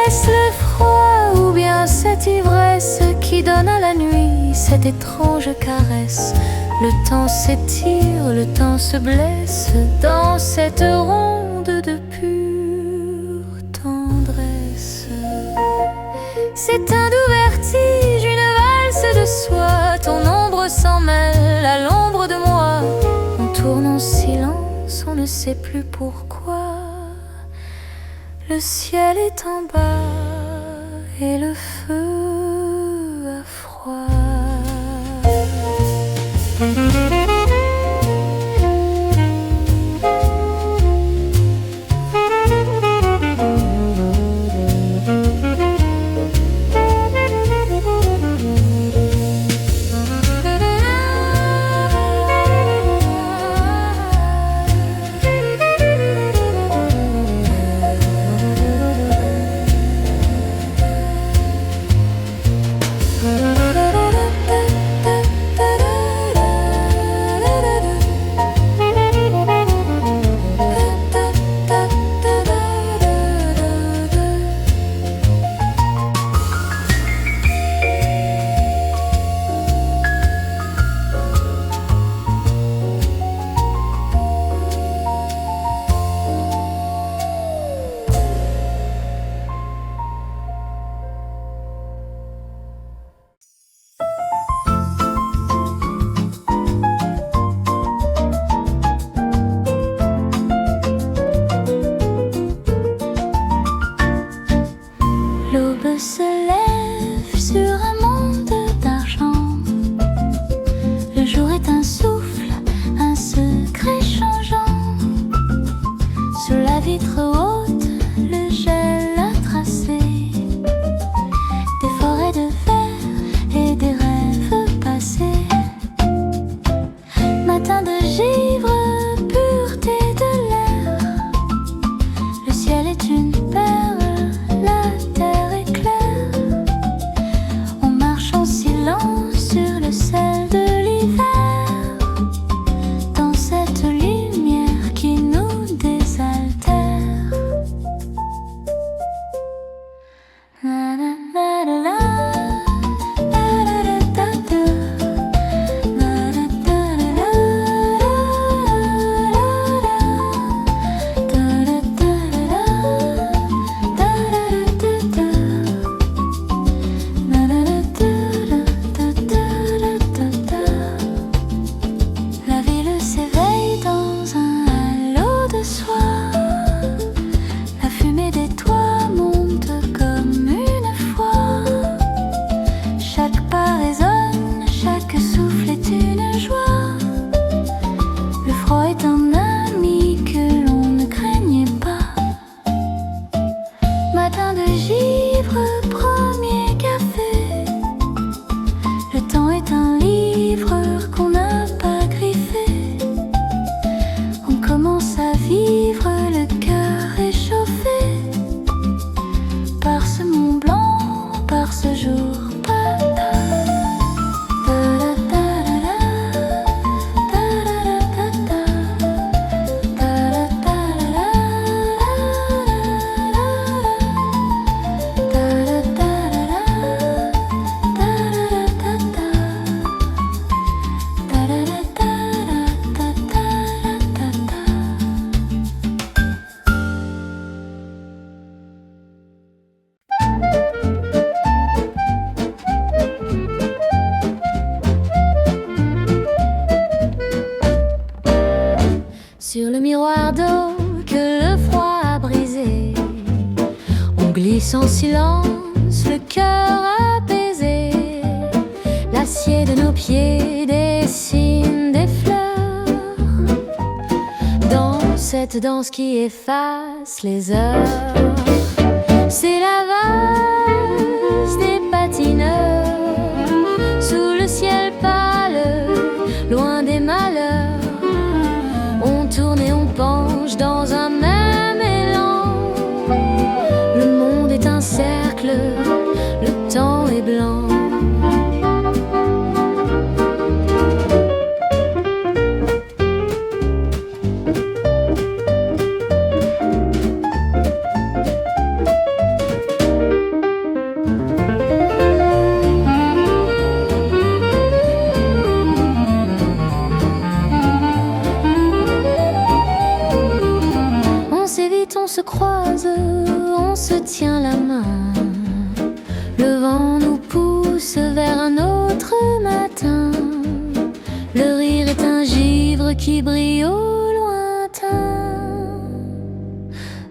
Est-ce le froid ou bien cette ivresse qui donne à la nuit cette étrange caresse? Le temps s'étire, le temps se blesse dans cette ronde de pure tendresse. C'est un doux vertige, une valse de soie. Ton ombre s'en mêle à l'ombre de moi. On tourne en silence, on ne sait plus pourquoi. Le ciel est en bas et le feu a froid. L'aube se lève sur un monde d'argent. Le jour est un souffle, un secret changeant. Sur la vitre haute, le gel a tracé des forêts de verre et des rêves passés. Matin de givre, pureté de l'air. Le ciel est une perle, la terre est claire. On marche en silence sur le sel de l'hiver, dans cette lumière qui nous désaltère. La la la la la. La ville s'éveille dans un halo de soie. La fumée des toits monte comme une foi. Chaque pas résonne, chaque souffle est une joie. Le froid est un ami que l'on ne craignait pas. Matin de givre, premier café. Le temps est un livre qu'on n'a pas griffé. On commence à vivre, le cœur réchauffé par ce Mont Blanc, par ce jour. Sur le miroir d'eau que le froid a brisé, on glisse en silence, le cœur apaisé. L'acier de nos pieds dessine des fleurs dans cette danse qui efface les heures. C'est la valse des patineurs sous le ciel pâle, loin des malheurs. On tourne et on penche dans un même élan. Le monde est un cercle, le temps est blanc. On se croise, on se tient la main. Le vent nous pousse vers un autre matin. Le rire est un givre qui brille au lointain.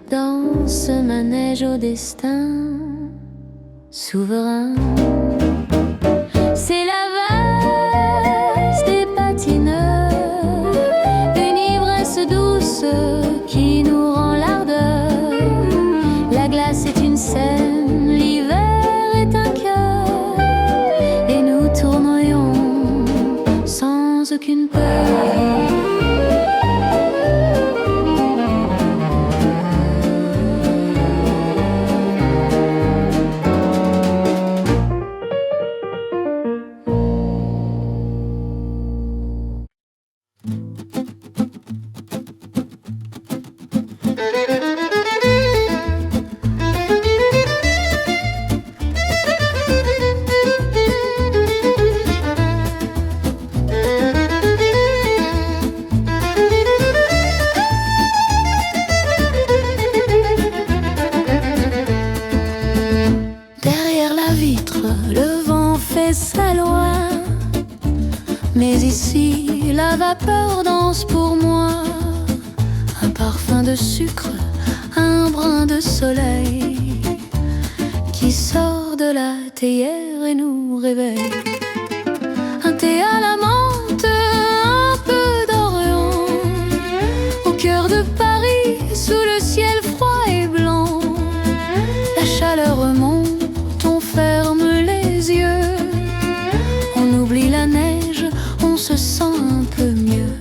Dans ce manège au destin souverain. C'est la valse des patineurs, une ivresse douce qui nous rend l'ardeur. La glace est une scène, l'hiver est un cœur, et nous tournerions sans aucune peur. Le vent fait sa loi, mais ici la vapeur danse pour moi. Un parfum de sucre, un brin de soleil qui sort de la théière et nous réveille. Un thé à la menthe, un peu d'Orient, au cœur de Paris, sous le ciel froid et blanc. La chaleur remonte, on ferme les yeux, on oublie la neige, on se sent un peu mieux.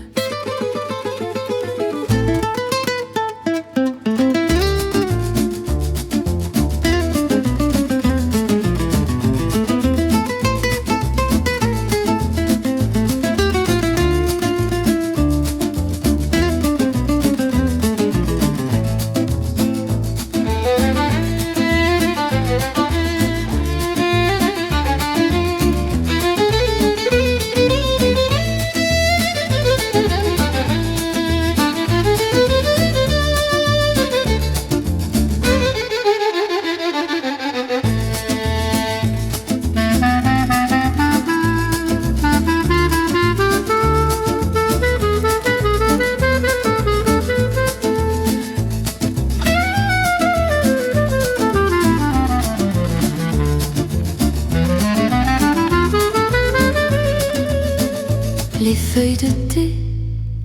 Les feuilles de thé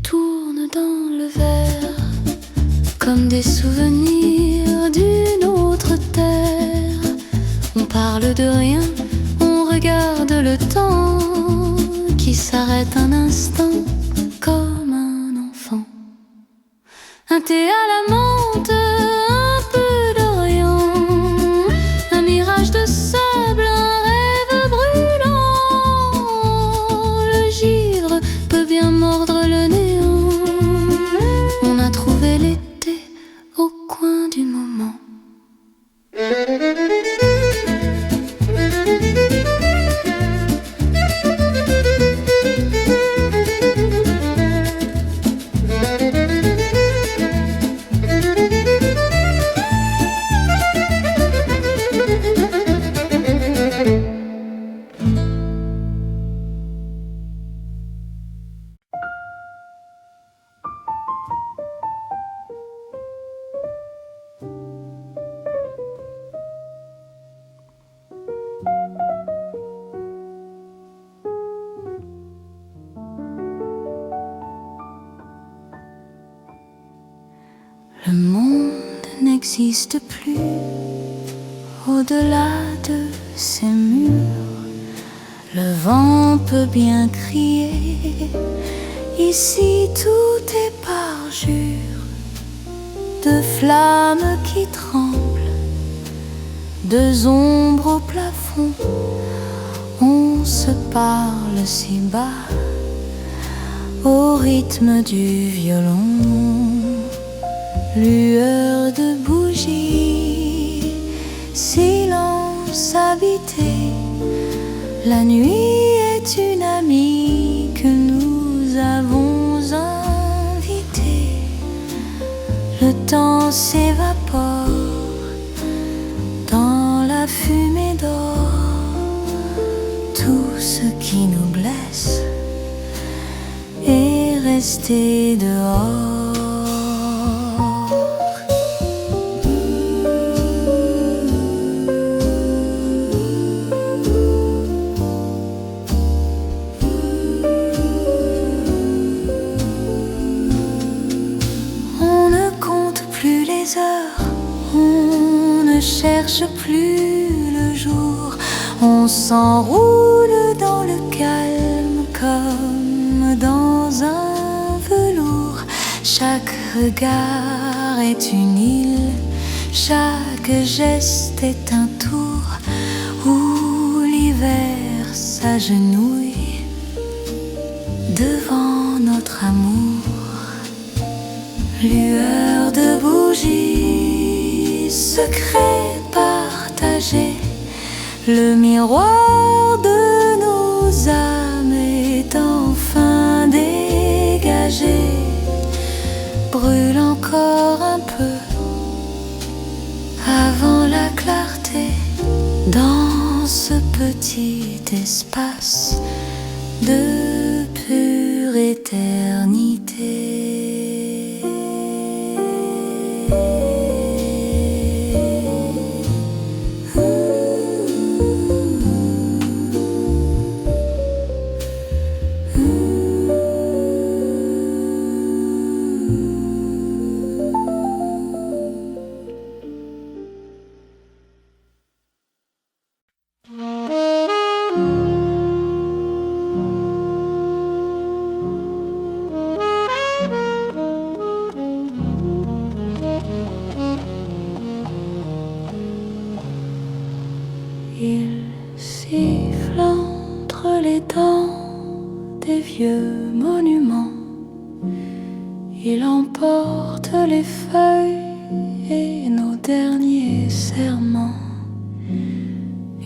tournent dans le verre comme des souvenirs d'une autre terre. On parle de rien, on regarde le temps qui s'arrête un instant comme un enfant. Un thé à la menthe, un peu d'Orient, un mirage de sable, un rêve brûlant. Le givre peut bien mordre le néant. On a trouvé l'été au coin du moment. Le monde n'existe plus au-delà de ces murs. Le vent peut bien crier, ici tout est parjure de flammes qui tremblent, deux ombres au plafond. On se parle si bas au rythme du violon. Lueur de bougies, silence habité. La nuit est une amie que nous avons invitée. Le temps s'évapore dans la fumée d'or. Tout ce qui nous blesse est resté dehors. s'enroule dans le calme comme dans un velours. Chaque regard est une île, chaque geste est un tour où l'hiver s'agenouille devant notre amour. Lueur de bougies, secret partagé, le miroir de nos âmes est enfin dégagé. Brûle encore un peu avant la clarté dans ce petit espace de pure éternité. Il siffle entre les dents des vieux monuments. Il emporte les feuilles et nos derniers serments.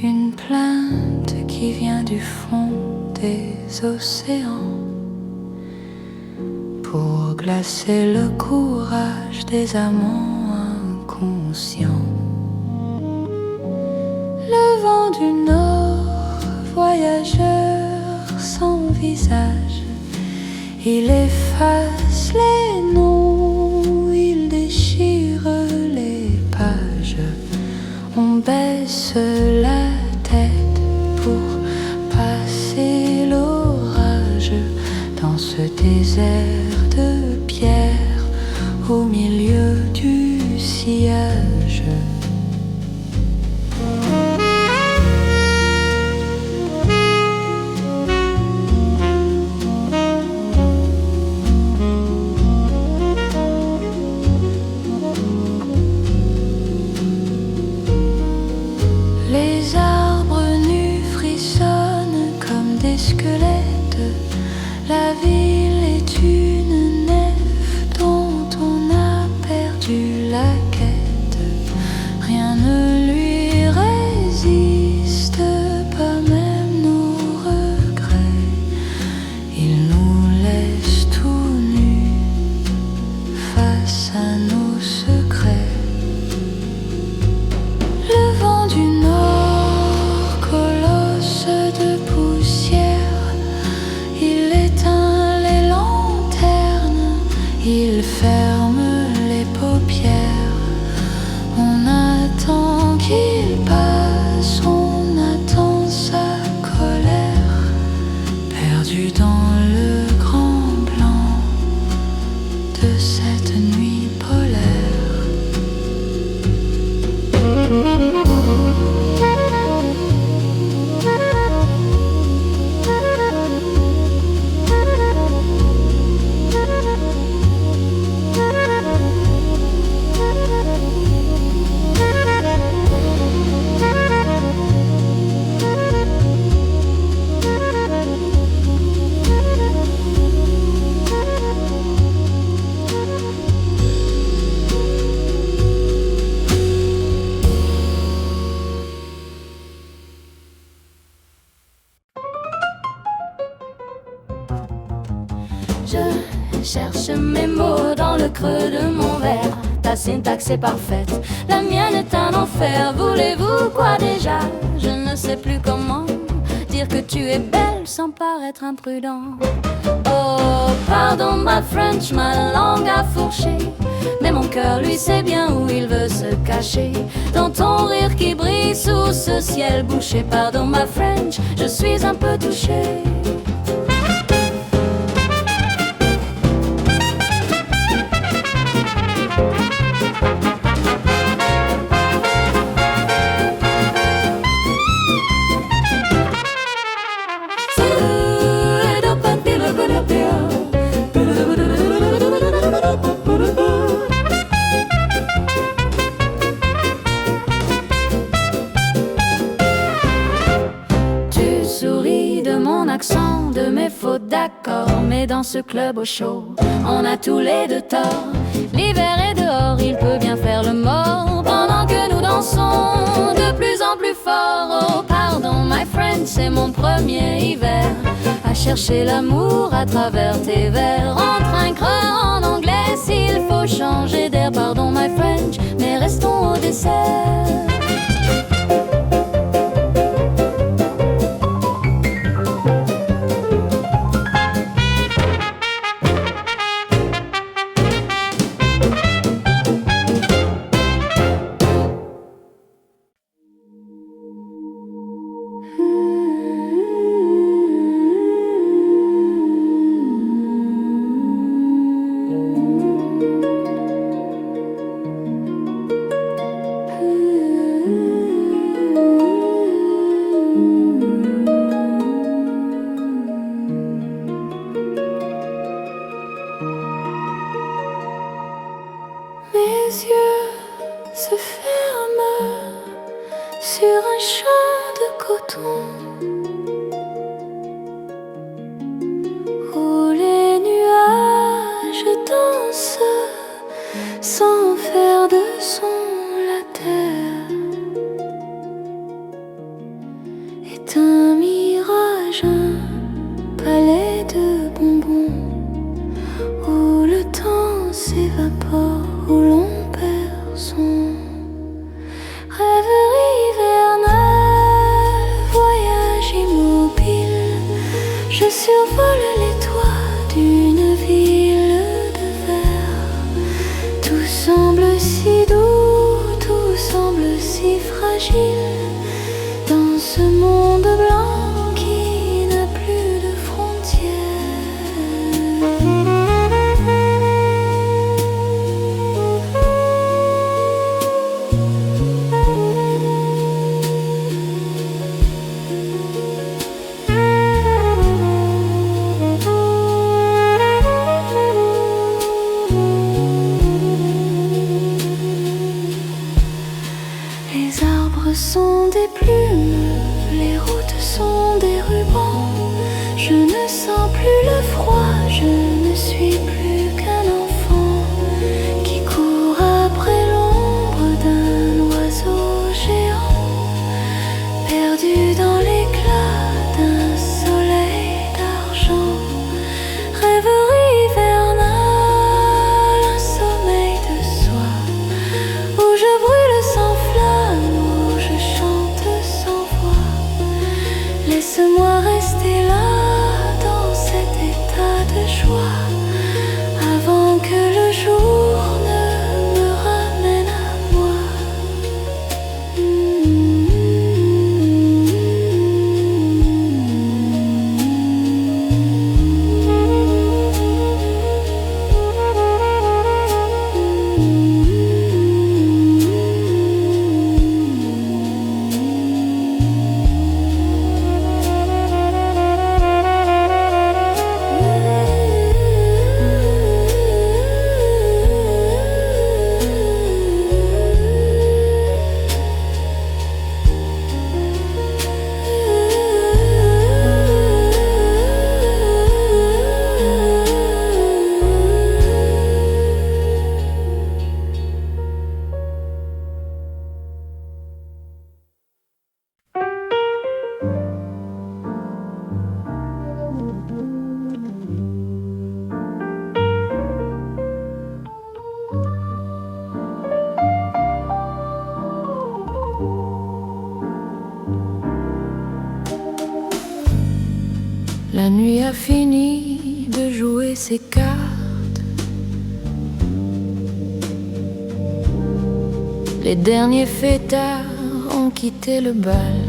Une plainte qui vient du fond des océans pour glacer le courage des amants inconscients. Le vent du nord, voyageur sans visage, il efface les noms, il déchire les pages. On baisse la tête pour passer l'orage dans ce désert de pierre au milieu du sillage. Les arbres nus frissonnent comme des squelettes. La ville est une nef dont on a perdu la quête. Rien ne lui résiste, pas même nos regrets. Il nous laisse tout nus face à nos secrets. Le vent du nord, colosse de poussière, il éteint les lanternes, il ferme les paupières. On attend qu'il passe, on attend sa colère, perdu dans le grand blanc de cette nuit polaire. Je cherche mes mots dans le creux de mon verre. Ta syntaxe est parfaite, la mienne est un enfer. Voulez-vous quoi déjà? Je ne sais plus comment dire que tu es belle sans paraître imprudent. Oh, pardon ma French, ma langue a fourché, mais mon cœur lui sait bien où il veut se cacher. Dans ton rire qui brille sous ce ciel bouché. Pardon ma French, je suis un peu touchée. accent, de mes fautes d'accord. Mais dans ce club au chaud, on a tous les deux tort. L'hiver est dehors, il peut bien faire le mort pendant que nous dansons de plus en plus fort. Oh pardon my friend, c'est mon premier hiver à chercher l'amour à travers tes vers. Entre un creux en anglais s'il faut changer d'air. Pardon my French, mais restons au dessert. Mes yeux se ferment sur un champ de coton où les nuages dansent sans faire de son. La terre est un mirage, un palais de bonbons où le temps s'évapore, où l'on perd son rêverie hivernale, voyage immobile. Je survole les toits d'une ville de verre. Tout semble si doux, tout semble si fragile dans ce monde blanc qui n'a plus de frontières. Les arbres sont des plumes, les routes sont des rubans. Je ne sens plus le froid, je ne suis plus qu'un enfant qui court après l'ombre d'un oiseau géant, perdu dans l'éclat d'un soleil d'argent. Rêverie hivernale, un sommeil de soie où je brûle sans flamme, où je chante sans voix. Laisse-moi rester là dans cet état de joie avant que le jour ne me ramène à moi. La nuit a fini de jouer ses cartes. Les derniers fêtards ont quitté le bal.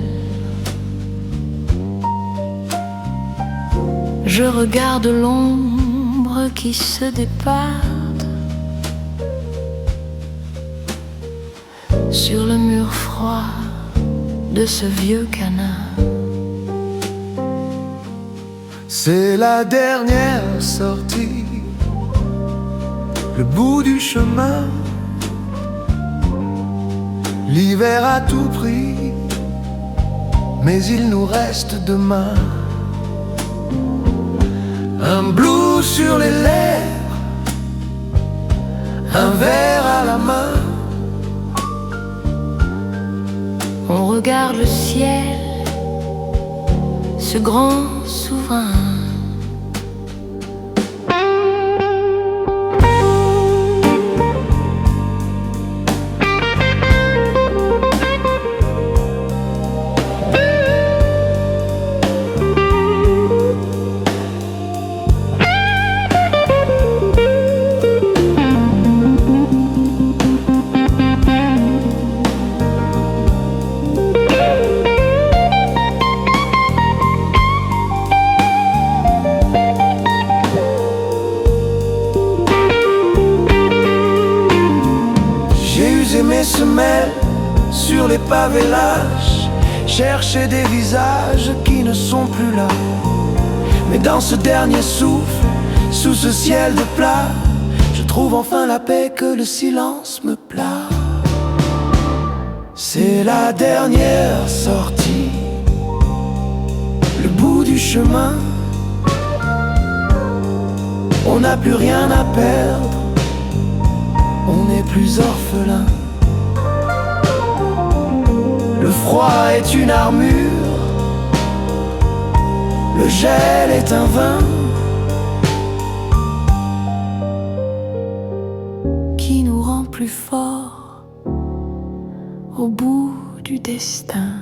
Je regarde l'ombre qui se déparde sur le mur froid de ce vieux canard. C'est la dernière sortie, le bout du chemin. L'hiver a tout pris, mais il nous reste demain. un blues sur les lèvres, un verre à la main. On regarde le ciel, ce grand souverain. Mes semelles sur les pavés lâches, chercher des visages qui ne sont plus là. Mais dans ce dernier souffle, sous ce ciel de plat, je trouve enfin la paix que le silence me plat. C'est la dernière sortie, le bout du chemin. On n'a plus rien à perdre, on n'est plus orphelin. Le froid est une armure, le gel est un vin qui nous rend plus forts au bout du destin.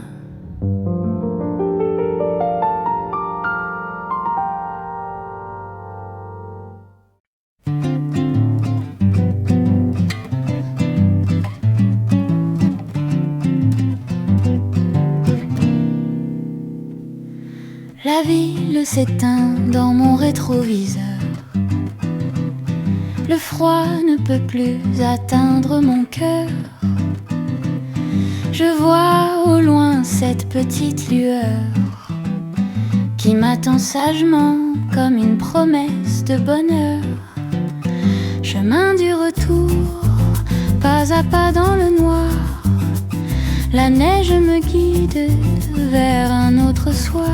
La ville s'éteint dans mon rétroviseur. Le froid ne peut plus atteindre mon cœur. Je vois au loin cette petite lueur qui m'attend sagement comme une promesse de bonheur. Chemin du retour, pas à pas dans le noir. La neige me guide vers un autre soir.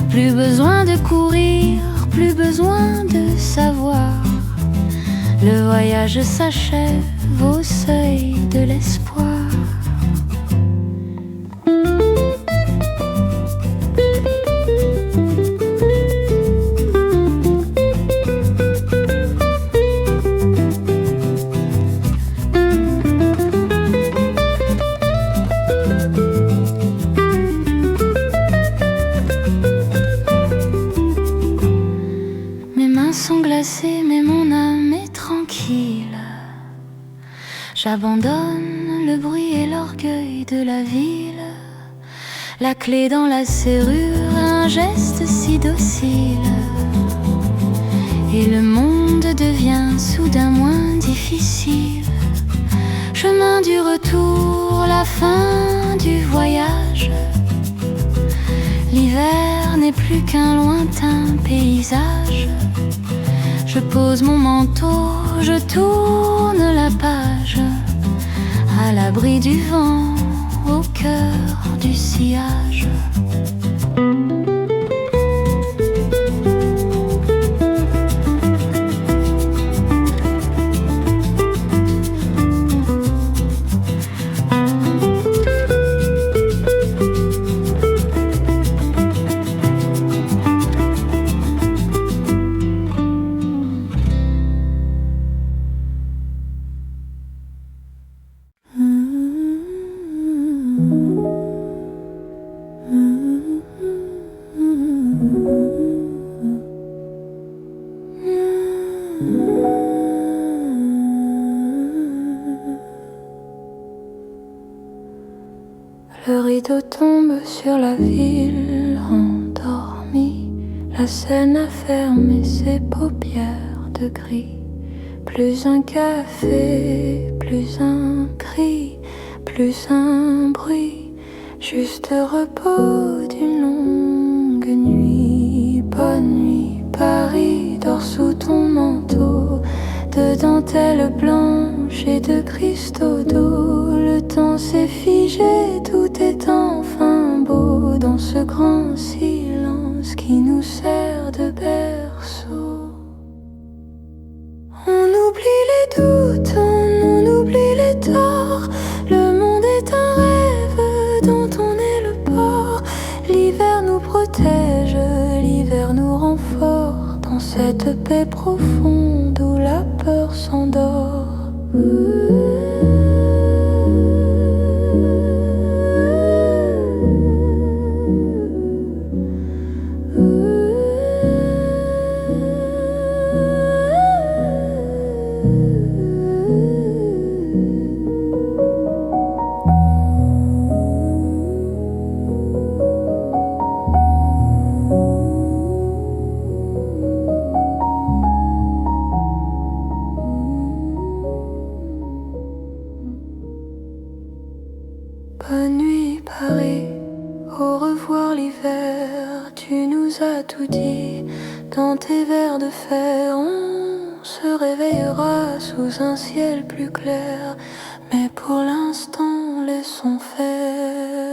Plus besoin de courir, plus besoin de savoir. Le voyage s'achève au seuil de l'espoir. Sont glacées, mais mon âme est tranquille. J'abandonne le bruit et l'orgueil de la ville. La clé dans la serrure, un geste si docile. Et le monde devient soudain moins difficile. Chemin du retour, la fin du voyage. L'hiver n'est plus qu'un lointain paysage. Je pose mon manteau, je tourne la page, à l'abri du vent, au cœur du sillage. Le rideau tombe sur la ville endormie. La scène a fermé ses paupières de gris. Plus un café, plus un cri, plus un bruit. Juste repos d'une longue nuit. Bonne nuit, Paris dort sous ton manteau de dentelle blanche et de cristaux d'eau. Le temps s'est figé, tout est enfin beau dans ce grand silence qui nous sert de berceau. paix profonde où la peur s'endort. Bonne nuit Paris, au revoir l'hiver. Tu nous as tout dit dans tes vers de fer. On se réveillera sous un ciel plus clair, mais pour l'instant laissons faire.